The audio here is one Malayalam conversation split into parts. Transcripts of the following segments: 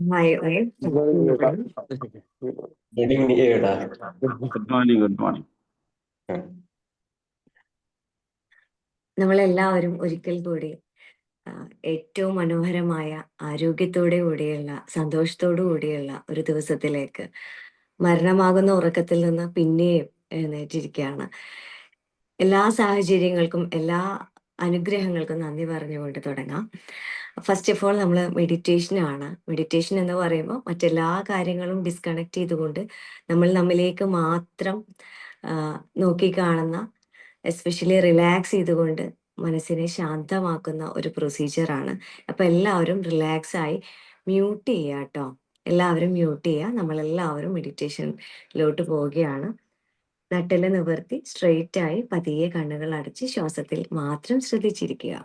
Hi, all. Getting aired. Good morning, good morning. നമ്മളെല്ലാവരും ഒരിക്കൽ കൂടി ഏറ്റവും മനോഹരമായ ആരോഗ്യത്തോടു കൂടിയുള്ള സന്തോഷത്തോടു കൂടിയുള്ള ഒരു ദിവസത്തിലേക്ക് മരണമാകുന്ന ഉറക്കത്തിൽ നിന്ന് പിന്നെയും എഴുന്നേറ്റിരിക്കുകയാണ്. എല്ലാ സാഹചര്യങ്ങൾക്കും എല്ലാ അനുഗ്രഹങ്ങൾക്കും നന്ദി പറഞ്ഞുകൊണ്ട് തുടങ്ങാം. ഫസ്റ്റ് ഓഫ് ഓൾ നമ്മൾ മെഡിറ്റേഷനാണ്. മെഡിറ്റേഷൻ എന്ന് പറയുമ്പോൾ മറ്റെല്ലാ കാര്യങ്ങളും ഡിസ്കണക്ട് ചെയ്തുകൊണ്ട് നമ്മൾ നമ്മിലേക്ക് മാത്രം നോക്കിക്കാണുന്ന, എസ്പെഷ്യലി റിലാക്സ് ചെയ്തുകൊണ്ട് മനസ്സിനെ ശാന്തമാക്കുന്ന ഒരു പ്രൊസീജിയറാണ്. അപ്പം എല്ലാവരും റിലാക്സ് ആയി മ്യൂട്ട് ചെയ്യുക കേട്ടോ. എല്ലാവരും മ്യൂട്ട് ചെയ്യുക. നമ്മളെല്ലാവരും മെഡിറ്റേഷനിലോട്ട് പോവുകയാണ്. നട്ടെല്ല് നിവർത്തി സ്ട്രെയിറ്റ് ആയി പതിയെ കണ്ണുകൾ അടച്ച് ശ്വാസത്തിൽ മാത്രം ശ്രദ്ധിച്ചിരിക്കുക.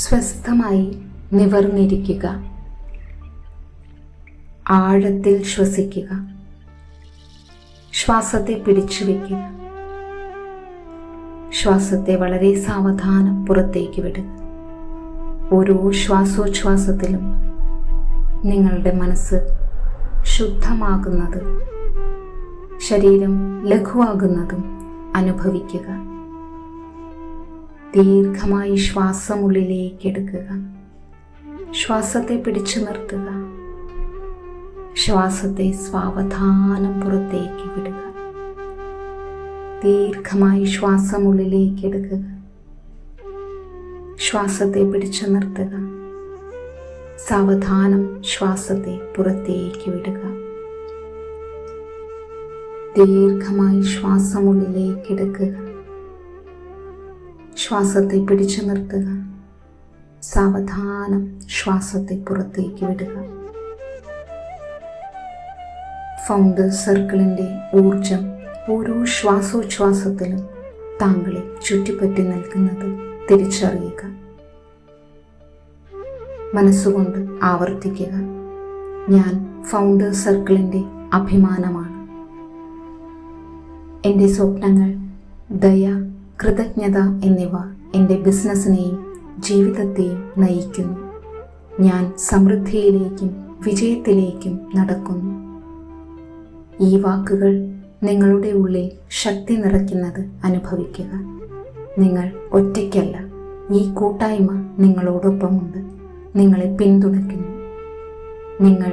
സ്വസ്ഥമായി നിവർന്നിരിക്കുക. ആഴത്തിൽ ശ്വസിക്കുക. ശ്വാസത്തെ പിടിച്ചു വയ്ക്കുക. ശ്വാസത്തെ വളരെ സാവധാനം പുറത്തേക്ക് വിടുക. ഓരോ ശ്വാസോച്ഛ്വാസത്തിലും നിങ്ങളുടെ മനസ്സ് ശുദ്ധമാകുന്നതും ശരീരം ലഘുവാകുന്നതും അനുഭവിക്കുക. ദീർഘമായി ശ്വാസം ഉള്ളിലേക്ക് എടുക്കുക. ശ്വാസത്തെ പിടിച്ചു നിർത്തുക. ശ്വാസത്തെ സാവധാനം പുറത്തേക്ക് വിടുക. ദീർഘമായി ശ്വാസം ഉള്ളിലേക്ക് എടുക്കുക. ശ്വാസത്തെ പിടിച്ചു നിർത്തുക. സാവധാനം ശ്വാസത്തെ പുറത്തേക്ക് വിടുക. ദീർഘമായി ശ്വാസം ഉള്ളിലേക്ക് എടുക്കുക. ശ്വാസത്തെ പിടിച്ചു നിർത്തുക. സാവധാനം ശ്വാസത്തെ പുറത്തേക്ക് വിടുക. ഫൗണ്ടേഴ്സ് സർക്കിളിൻ്റെ ഊർജം ഓരോ ശ്വാസോച്ഛ്വാസത്തിലും താങ്കളെ ചുറ്റിപ്പറ്റി നിൽക്കുന്നത് തിരിച്ചറിയുക. മനസ്സുകൊണ്ട് ആവർത്തിക്കുക: ഞാൻ ഫൗണ്ടേഴ്സ് സർക്കിളിൻ്റെ അഭിമാനമാണ്. എൻ്റെ സ്വപ്നങ്ങൾ, ദയ, കൃതജ്ഞത എന്നിവ എൻ്റെ ബിസിനസ്സിനെയും ജീവിതത്തെയും നയിക്കുന്നു. ഞാൻ സമൃദ്ധിയിലേക്കും വിജയത്തിലേക്കും നടക്കുന്നു. ഈ വാക്കുകൾ നിങ്ങളുടെ ഉള്ളിൽ ശക്തി നിറയ്ക്കുന്നത് അനുഭവിക്കുക. നിങ്ങൾ ഒറ്റയ്ക്കല്ല. ഈ കൂട്ടായ്മ നിങ്ങളോടൊപ്പമുണ്ട്, നിങ്ങളെ പിന്തുണയ്ക്കുന്നു. നിങ്ങൾ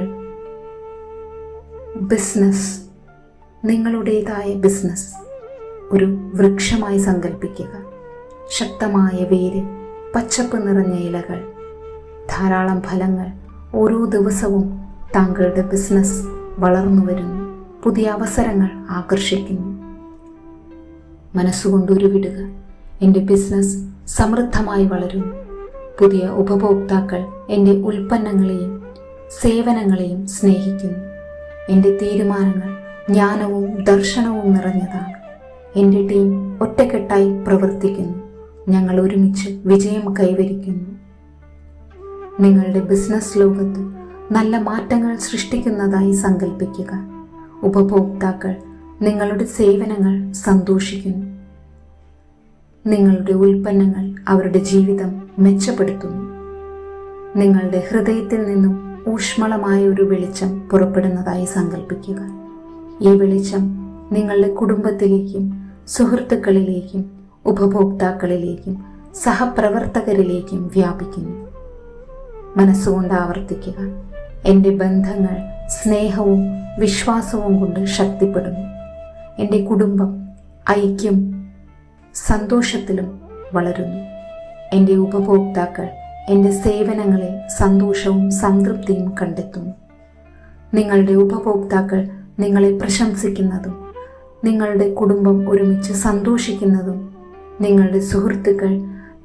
നിങ്ങളുടേതായ ബിസിനസ് ഒരു വൃക്ഷമായി സങ്കല്പിക്കുക. ശക്തമായ വേര്, പച്ചപ്പ് നിറഞ്ഞ ഇലകൾ, ധാരാളം ഫലങ്ങൾ. ഓരോ ദിവസവും താങ്കളുടെ ബിസിനസ് വളർന്നു വരുന്നു. പുതിയ അവസരങ്ങൾ ആകർഷിക്കുന്നു. മനസ്സുകൊണ്ട് ഉരുവിടുക: എൻ്റെ ബിസിനസ് സമൃദ്ധമായി വളരുന്നു. പുതിയ ഉപഭോക്താക്കൾ എൻ്റെ ഉൽപ്പന്നങ്ങളെയും സേവനങ്ങളെയും സ്നേഹിക്കുന്നു. എൻ്റെ തീരുമാനങ്ങൾ ജ്ഞാനവും ദർശനവും നിറഞ്ഞതാണ്. എൻ്റെ ടീം ഒറ്റക്കെട്ടായി പ്രവർത്തിക്കുന്നു. ഞങ്ങൾ ഒരുമിച്ച് വിജയം കൈവരിക്കുന്നു. നിങ്ങളുടെ ബിസിനസ് ലോകത്ത് നല്ല മാറ്റങ്ങൾ സൃഷ്ടിക്കുന്നതായി സങ്കല്പിക്കുക. ഉപഭോക്താക്കൾ നിങ്ങളുടെ സേവനങ്ങൾ സന്തോഷിക്കുന്നു. നിങ്ങളുടെ ഉൽപ്പന്നങ്ങൾ അവരുടെ ജീവിതം മെച്ചപ്പെടുത്തുന്നു. നിങ്ങളുടെ ഹൃദയത്തിൽ നിന്നും ഊഷ്മളമായ ഒരു വെളിച്ചം പുറപ്പെടുന്നതായി സങ്കല്പിക്കുക. ഈ വെളിച്ചം നിങ്ങളുടെ കുടുംബത്തിലേക്കും സുഹൃത്തുക്കളിലേക്കും ഉപഭോക്താക്കളിലേക്കും സഹപ്രവർത്തകരിലേക്കും വ്യാപിക്കുന്നു. മനസ്സുകൊണ്ട് ആവർത്തിക്കുക: എൻ്റെ ബന്ധങ്ങൾ സ്നേഹവും വിശ്വാസവും കൊണ്ട് ശക്തിപ്പെടുന്നു. എൻ്റെ കുടുംബം ഐക്യം സന്തോഷത്തിലും വളരുന്നു. എൻ്റെ ഉപഭോക്താക്കൾ എൻ്റെ സേവനങ്ങളെ സന്തോഷവും സംതൃപ്തിയും കണ്ടെത്തുന്നു. നിങ്ങളുടെ ഉപഭോക്താക്കൾ നിങ്ങളെ പ്രശംസിക്കുന്നതും നിങ്ങളുടെ കുടുംബം ഒരുമിച്ച് സന്തോഷിക്കുന്നതും നിങ്ങളുടെ സുഹൃത്തുക്കൾ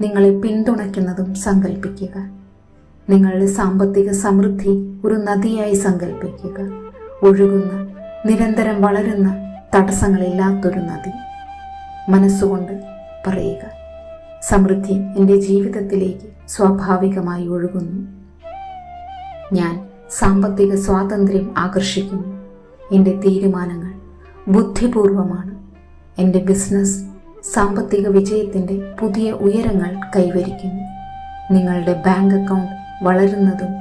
നിങ്ങളെ പിന്തുണയ്ക്കുന്നതും സങ്കല്പിക്കുക. നിങ്ങളുടെ സാമ്പത്തിക സമൃദ്ധി ഒരു നദിയായി സങ്കല്പിക്കുക. ഒഴുകുന്ന, നിരന്തരം വളരുന്ന, തടസ്സങ്ങളില്ലാത്തൊരു നദി. മനസ്സുകൊണ്ട് പറയുക: സമൃദ്ധി എൻ്റെ ജീവിതത്തിലേക്ക് സ്വാഭാവികമായി ഒഴുകുന്നു. ഞാൻ സാമ്പത്തിക സ്വാതന്ത്ര്യം ആകർഷിക്കുന്നു. എൻ്റെ തീരുമാനങ്ങൾ ബുദ്ധിപൂർവമാണ്. എൻ്റെ ബിസിനസ് സാമ്പത്തിക വിജയത്തിൻ്റെ പുതിയ ഉയരങ്ങൾ കൈവരിക്കുന്നു. നിങ്ങളുടെ ബാങ്ക് അക്കൗണ്ട് വളരുന്നതും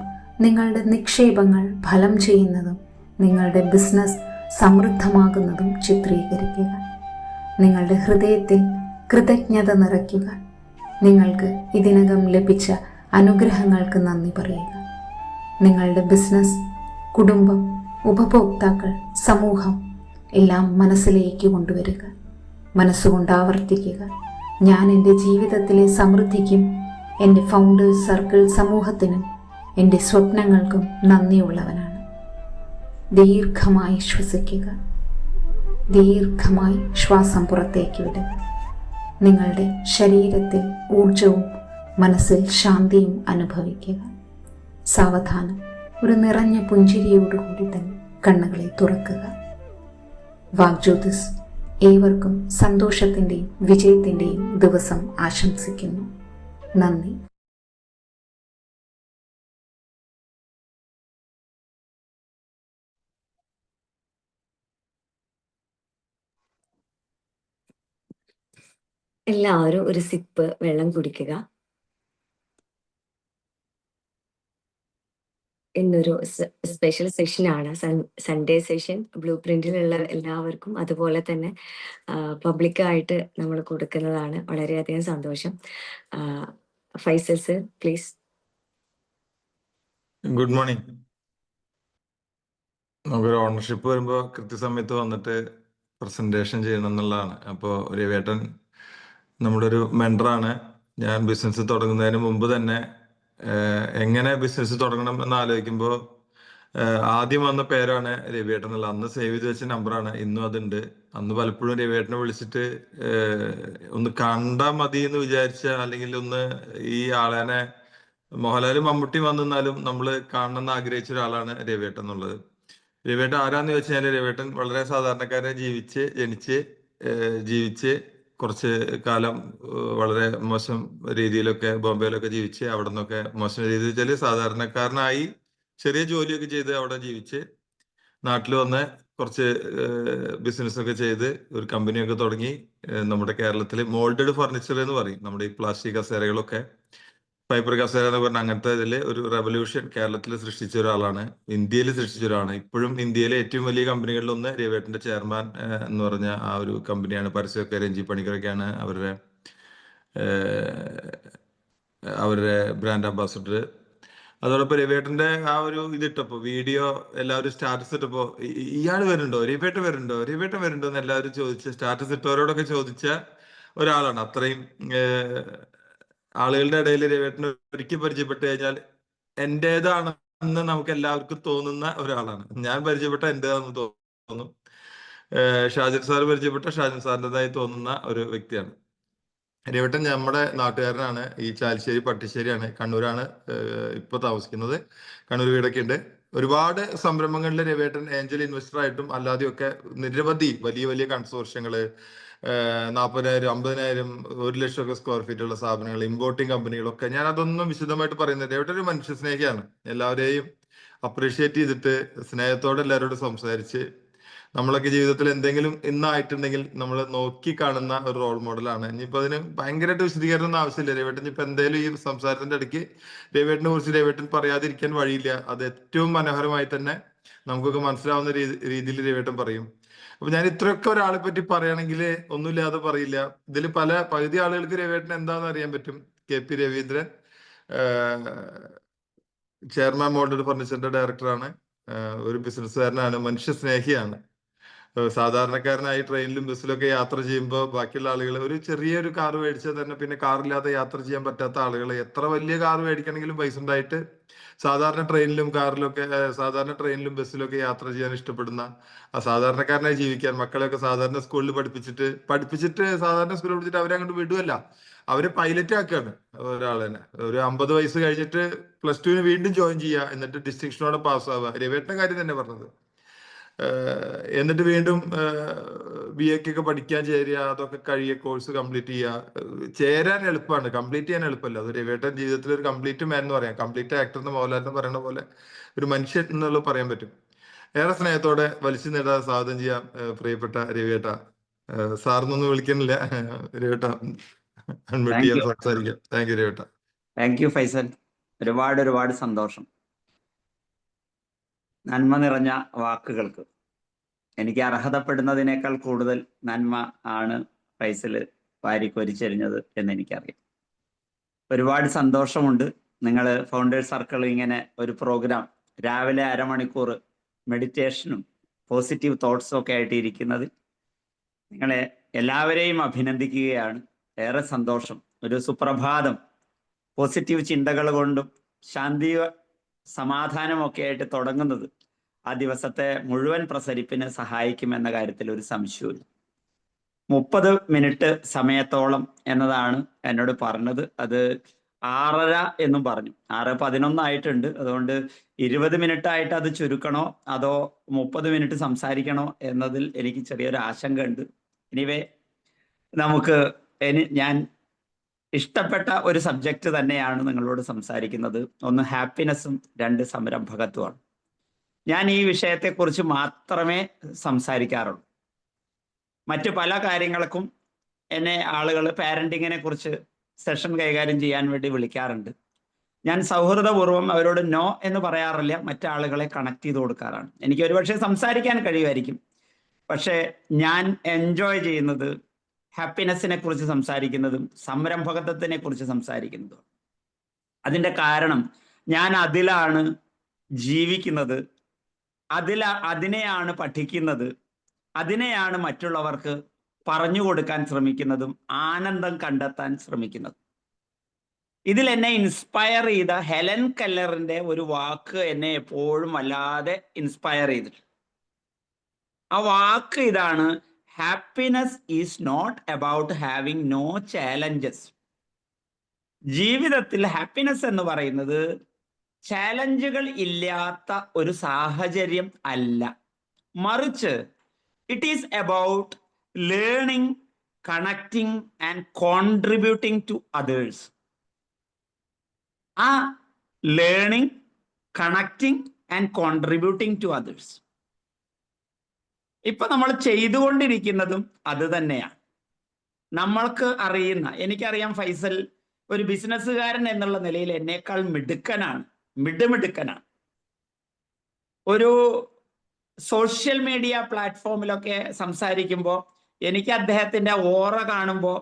നിങ്ങളുടെ നിക്ഷേപങ്ങൾ ഫലം ചെയ്യുന്നതും നിങ്ങളുടെ ബിസിനസ് സമൃദ്ധമാകുന്നതും ചിത്രീകരിക്കുക. നിങ്ങളുടെ ഹൃദയത്തിൽ കൃതജ്ഞത നിറയ്ക്കുക. നിങ്ങൾക്ക് ഇതിനകം ലഭിച്ച അനുഗ്രഹങ്ങൾക്ക് നന്ദി പറയുക. നിങ്ങളുടെ ബിസിനസ്, കുടുംബം, ഉപഭോക്താക്കൾ, സമൂഹം എല്ലാം മനസ്സിലേക്ക് കൊണ്ടുവരിക. മനസ്സുകൊണ്ട് ആവർത്തിക്കുക: ഞാൻ എൻ്റെ ജീവിതത്തിലെ സമൃദ്ധിക്കും എൻ്റെ ഫൗണ്ടേഴ്സ് സർക്കിൾ സമൂഹത്തിനും എൻ്റെ സ്വപ്നങ്ങൾക്കും നന്ദിയുള്ളവനാണ്. ദീർഘമായി ശ്വസിക്കുക. ദീർഘമായി ശ്വാസം പുറത്തേക്ക് വിടുക. നിങ്ങളുടെ ശരീരത്തിൽ ഊർജവും മനസ്സിൽ ശാന്തിയും അനുഭവിക്കുക. സാവധാനം ഒരു നിറഞ്ഞ പുഞ്ചിരിയോടുകൂടി തന്നെ കണ്ണുകളെ തുറക്കുക. വാഗ്ജ്യോതിസ് ഏവർക്കും സന്തോഷത്തിൻ്റെയും വിജയത്തിൻ്റെയും ദിവസം ആശംസിക്കുന്നു. നന്ദി. എല്ലാവരും ഒരു സിപ്പ് വെള്ളം കുടിക്കുക. ഇന്നൊരു സ്പെഷ്യൽ സെഷനാണ്, സൺഡേ സെഷൻ. ബ്ലൂ പ്രിന്റിലുള്ള എല്ലാവർക്കും അതുപോലെ തന്നെ പബ്ലിക്കായിട്ട് നമ്മൾ കൊടുക്കുന്നതാണ്. വളരെയധികം സന്തോഷം. Faisal sir, please. Good morning. നമുക്കൊരു ഓണർഷിപ്പ് വരുമ്പോൾ കൃത്യസമയത്ത് വന്നിട്ട് പ്രസന്റേഷൻ ചെയ്യണം എന്നുള്ളതാണ്. അപ്പോൾ രവിയേട്ടൻ നമ്മുടെ ഒരു മെൻറ്ററാണ്. ഞാൻ ബിസിനസ് തുടങ്ങുന്നതിന് മുമ്പ് തന്നെ എങ്ങനെ ബിസിനസ് തുടങ്ങണം എന്ന് ആലോചിക്കുമ്പോൾ ആദ്യം വന്ന പേരാണ് രവിയേട്ടൻ എന്നുള്ള. അന്ന് സേവ് ചെയ്ത് വെച്ച നമ്പറാണ്, ഇന്നും അതുണ്ട്. അന്ന് പലപ്പോഴും രവിയേട്ടനെ വിളിച്ചിട്ട് ഒന്ന് കണ്ടാൽ മതി എന്ന് വിചാരിച്ച, അല്ലെങ്കിൽ ഒന്ന് ഈ ആളേനെ മോഹൻലാലും മമ്മൂട്ടി വന്നാലും നമ്മൾ കാണണമെന്ന് ആഗ്രഹിച്ച ഒരാളാണ് രവിയേട്ടൻ എന്നുള്ളത്. രവിയേട്ടൻ ആരാന്ന് ചോദിച്ചു കഴിഞ്ഞാൽ, രവിയേട്ടൻ വളരെ സാധാരണക്കാരെ ജീവിച്ച് കുറച്ച് കാലം വളരെ മോശം രീതിയിലൊക്കെ ബോംബെയിലൊക്കെ ജീവിച്ച്, അവിടെ നിന്നൊക്കെ മോശം രീതി വെച്ചാൽ സാധാരണക്കാരനായി ചെറിയ ജോലിയൊക്കെ ചെയ്ത് അവിടെ ജീവിച്ച് നാട്ടിൽ വന്ന് കുറച്ച് ബിസിനസ്സൊക്കെ ചെയ്ത് ഒരു കമ്പനിയൊക്കെ തുടങ്ങി. നമ്മുടെ കേരളത്തിൽ മോൾഡഡ് ഫർണിച്ചർ എന്ന് പറയും, നമ്മുടെ ഈ പ്ലാസ്റ്റിക് കസേരകളൊക്കെ, ഫൈബർ കസേര എന്ന് പറഞ്ഞ അങ്ങനത്തെ ഇതിൽ ഒരു റെവല്യൂഷൻ കേരളത്തിൽ സൃഷ്ടിച്ച ഒരാളാണ്, ഇന്ത്യയിൽ സൃഷ്ടിച്ച ഒരാളാണ്. ഇപ്പോഴും ഇന്ത്യയിലെ ഏറ്റവും വലിയ കമ്പനികളിലൊന്ന് രവിയേട്ടന്റെ ചെയർമാൻ എന്ന് പറഞ്ഞ ആ ഒരു കമ്പനിയാണ്. പരസ്യമൊക്കെ രഞ്ജി പണിക്കരൊക്കെയാണ് അവരുടെ ബ്രാൻഡ് അംബാസഡർ. അതോടൊപ്പം രവിയേട്ടന്റെ ആ ഒരു ഇതിട്ടപ്പോ വീഡിയോ എല്ലാവരും സ്റ്റാറ്റസ് ഇട്ടപ്പോ ഇയാൾ വരുന്നുണ്ടോ, രവിയേട്ടൻ വരുന്നുണ്ടോ എന്ന് എല്ലാവരും ചോദിച്ച, സ്റ്റാറ്റസ് ഇട്ടവരോടൊക്കെ ചോദിച്ച ഒരാളാണ്. അത്രയും ആളുകളുടെ ഇടയിൽ രവിയേട്ടനെ ഒരിക്കൽ പരിചയപ്പെട്ട് കഴിഞ്ഞാൽ എന്റേതാണെന്ന് നമുക്ക് എല്ലാവർക്കും തോന്നുന്ന ഒരാളാണ്. ഞാൻ പരിചയപ്പെട്ട എന്റേതാണെന്ന് തോന്നും. ഷാജിർ സാർ പരിചയപ്പെട്ട ഷാജിർ സാറിൻ്റെതായി തോന്നുന്ന ഒരു വ്യക്തിയാണ്. രവിയേട്ടൻ നമ്മുടെ നാട്ടുകാരനാണ്. ഈ ചാലിശ്ശേരി പട്ടിശ്ശേരിയാണ്, കണ്ണൂരാണ് ഇപ്പൊ താമസിക്കുന്നത്. കണ്ണൂർ വീടൊക്കെ ഉണ്ട്. ഒരുപാട് സംരംഭങ്ങളിൽ രവിയേട്ടൻ ഏഞ്ചൽ ഇൻവെസ്റ്റർ ആയിട്ടും അല്ലാതെയൊക്കെ നിരവധി വലിയ വലിയ കൺസോർഷ്യങ്ങള്, 40,000, 50,000, 1,00,000 സ്ക്വയർ ഫീറ്റ് ഉള്ള സ്ഥാപനങ്ങൾ, ഇമ്പോർട്ടിംഗ് കമ്പനികളൊക്കെ. ഞാൻ അതൊന്നും വിശദമായിട്ട് പറയുന്നത്, രവിയേട്ടൻ ഒരു മനുഷ്യ സ്നേഹിയാണ്. എല്ലാവരെയും അപ്രീഷിയേറ്റ് ചെയ്തിട്ട് സ്നേഹത്തോടെ എല്ലാവരോടും സംസാരിച്ച്, നമ്മളൊക്കെ ജീവിതത്തിൽ എന്തെങ്കിലും ഇന്നായിട്ടുണ്ടെങ്കിൽ നമ്മൾ നോക്കി കാണുന്ന ഒരു റോൾ മോഡലാണ്. ഇനിയിപ്പോ അതിന് ഭയങ്കരമായിട്ട് വിശദീകരണം ഒന്നും ആവശ്യമില്ല. രവിയേട്ടൻ ഇപ്പൊ എന്തായാലും ഈ സംസാരത്തിന്റെ ഇടയ്ക്ക് രവിയേട്ടനെ കുറിച്ച് രവിയേട്ടൻ പറയാതിരിക്കാൻ വഴിയില്ല. അത് ഏറ്റവും മനോഹരമായി തന്നെ നമുക്കൊക്കെ മനസ്സിലാവുന്ന രീതിയിൽ രവിയേട്ടൻ പറയും. അപ്പൊ ഞാൻ ഇത്രയൊക്കെ ഒരാളെ പറ്റി പറയുകയാണെങ്കിൽ ഒന്നുമില്ലാതെ പറയില്ല. ഇതിൽ പകുതി ആളുകൾക്ക് രവിയേട്ടൻ എന്താണെന്ന് അറിയാൻ പറ്റും. KP രവീന്ദ്രൻ, ചെയർമാൻ മോൾഡഡ് ഫർണിച്ചറിന്റെ ഡയറക്ടറാണ്, ഒരു ബിസിനസ്സുകാരനാണ്, മനുഷ്യ സ്നേഹിയാണ്. സാധാരണക്കാരനായി ട്രെയിനിലും ബസ്സിലൊക്കെ യാത്ര ചെയ്യുമ്പോൾ ബാക്കിയുള്ള ആളുകൾ ഒരു ചെറിയൊരു കാർ മേടിച്ചാൽ തന്നെ പിന്നെ കാറില്ലാതെ യാത്ര ചെയ്യാൻ പറ്റാത്ത ആളുകൾ, എത്ര വലിയ കാർ മേടിക്കണമെങ്കിലും പൈസ ഉണ്ടായിട്ട് സാധാരണ ട്രെയിനിലും ബസ്സിലൊക്കെ യാത്ര ചെയ്യാൻ ഇഷ്ടപ്പെടുന്ന, ആ സാധാരണക്കാരനായി ജീവിക്കാൻ, മക്കളെയൊക്കെ സാധാരണ സ്കൂളിൽ പഠിപ്പിച്ചിട്ട് സാധാരണ സ്കൂളിൽ പഠിച്ചിട്ട് അവരെ അങ്ങോട്ട് വിടുവല്ല, അവരെ പൈലറ്റ് ആക്കുകയാണ്. ഒരാളെ ഒരു 50 വയസ്സ് കഴിഞ്ഞിട്ട് +2 വീണ്ടും ജോയിൻ ചെയ്യുക, എന്നിട്ട് ഡിസ്റ്റിങ്ഷനോടെ പാസ്സാവുക. രവിയേട്ടന്റെ കാര്യം തന്നെ പറഞ്ഞത്. എന്നിട്ട് വീണ്ടും BA-ക്കൊക്കെ പഠിക്കാൻ ചേരുക, അതൊക്കെ കഴിയുക, കോഴ്സ് കംപ്ലീറ്റ് ചെയ്യുക. ചേരാൻ എളുപ്പമാണ്, കംപ്ലീറ്റ് ചെയ്യാൻ എളുപ്പമല്ല. അത് രവിയേട്ടൻ ജീവിതത്തിൽ ഒരു കംപ്ലീറ്റ് മാൻ എന്ന് പറയാം, കംപ്ലീറ്റ് ആക്ടർ എന്ന് മോഹൻലാലിന് പറയുന്ന പോലെ ഒരു മനുഷ്യൻ എന്നുള്ളത് പറയാൻ പറ്റും. ഏറെ സ്നേഹത്തോടെ വലിച്ചു നേടാൻ സ്വാഗതം ചെയ്യാം പ്രിയപ്പെട്ട രവിയേട്ട. സാറിനൊന്നും വിളിക്കുന്നില്ല, രവിയേട്ട അൺമ്യൂട്ട് ചെയ്യാൻ സംസാരിക്കാം. താങ്ക് യു രവിയേട്ട. Thank you Faisal. ഒരുപാട് സന്തോഷം. നന്മ നിറഞ്ഞ വാക്കുകൾക്ക്. എനിക്ക് അർഹതപ്പെടുന്നതിനേക്കാൾ കൂടുതൽ നന്മ ആണ് ഫൈസൽ വാരിക്കൊരിച്ചെറിഞ്ഞത് എന്നെനിക്കറിയാം. ഒരുപാട് സന്തോഷമുണ്ട്. നിങ്ങൾ ഫൗണ്ടേഴ്സ് സർക്കിൾ ഇങ്ങനെ ഒരു പ്രോഗ്രാം രാവിലെ അരമണിക്കൂർ മെഡിറ്റേഷനും പോസിറ്റീവ് തോട്ട്സും ഒക്കെ ആയിട്ട് ഇരിക്കുന്നത് നിങ്ങളെ എല്ലാവരെയും അഭിനന്ദിക്കുകയാണ്. ഏറെ സന്തോഷം. ഒരു സുപ്രഭാതം പോസിറ്റീവ് ചിന്തകൾ കൊണ്ടും ശാന്തി സമാധാനമൊക്കെ ആയിട്ട് തുടങ്ങുന്നത് ആ ദിവസത്തെ മുഴുവൻ പ്രസരിപ്പിന് സഹായിക്കുമെന്ന കാര്യത്തിൽ ഒരു സംശയമില്ല. 30 മിനിറ്റ് സമയത്തോളം എന്നതാണ് എന്നോട് പറഞ്ഞത്. അത് 6:30 എന്നും പറഞ്ഞു. 6:11 ആയിട്ടുണ്ട്. അതുകൊണ്ട് 20 മിനിറ്റ് ആയിട്ട് അത് ചുരുക്കണോ അതോ 30 മിനിറ്റ് സംസാരിക്കണോ എന്നതിൽ എനിക്ക് ചെറിയൊരു ആശങ്ക ഉണ്ട്. എനിവേ, നമുക്ക് ഞാൻ ഇഷ്ടപ്പെട്ട ഒരു സബ്ജക്റ്റ് തന്നെയാണ് നിങ്ങളോട് സംസാരിക്കുന്നത്. ഒന്ന് ഹാപ്പിനെസ്സും, 2 സംരംഭകത്വമാണ്. ഞാൻ ഈ വിഷയത്തെക്കുറിച്ച് മാത്രമേ സംസാരിക്കാറുള്ളൂ. മറ്റു പല കാര്യങ്ങൾക്കും എന്നെ ആളുകൾ പാരന്റിങ്ങിനെ കുറിച്ച് സെഷൻ കൈകാര്യം ചെയ്യാൻ വേണ്ടി വിളിക്കാറുണ്ട്. ഞാൻ സൗഹൃദപൂർവ്വം അവരോട് നോ എന്ന് പറയാറില്ല, മറ്റാളുകളെ കണക്ട് ചെയ്ത് കൊടുക്കാറാണ്. എനിക്ക് ഒരുപക്ഷെ സംസാരിക്കാൻ കഴിയുമായിരിക്കും, പക്ഷേ ഞാൻ എൻജോയ് ചെയ്യുന്നത് ഹാപ്പിനെസ്സിനെ കുറിച്ച് സംസാരിക്കുന്നതും സംരംഭകത്വത്തിനെ കുറിച്ച് സംസാരിക്കുന്നതും. അതിൻ്റെ കാരണം ഞാൻ അതിലാണ് ജീവിക്കുന്നത്, അതിനെയാണ് പഠിക്കുന്നത്, അതിനെയാണ് മറ്റുള്ളവർക്ക് പറഞ്ഞു കൊടുക്കാൻ ശ്രമിക്കുന്നതും ആനന്ദം കണ്ടെത്താൻ ശ്രമിക്കുന്നതും. ഇതിൽ എന്നെ ഇൻസ്പയർ ചെയ്ത ഹെലൻ കെല്ലറിന്റെ ഒരു വാക്ക് എന്നെ എപ്പോഴും വല്ലാതെ ഇൻസ്പയർ ചെയ്തിട്ടുണ്ട്. ആ വാക്ക് ഇതാണ്: happiness is not about having no challenges. ജീവിതത്തിൽ ഹാപ്പിനെസ് എന്ന് പറയുന്നത് ചാലഞ്ചുകൾ ഇല്ലാത്ത ഒരു സാഹചര്യം അല്ല, മറിച്ച് it is about learning, connecting and contributing to others. ആ learning, connecting and contributing to others ഇപ്പൊ നമ്മൾ ചെയ്തുകൊണ്ടിരിക്കുന്നതും അത് തന്നെയാണ്. നമ്മൾക്ക് അറിയുന്ന, എനിക്കറിയാം ഫൈസൽ ഒരു ബിസിനസ്സുകാരൻ എന്നുള്ള നിലയിൽ എന്നേക്കാൾ മിടുമിടുക്കനാണ്. ഒരു സോഷ്യൽ മീഡിയ പ്ലാറ്റ്ഫോമിലൊക്കെ സംസാരിക്കുമ്പോൾ എനിക്ക് അദ്ദേഹത്തിന്റെ ഓറ കാണുമ്പോൾ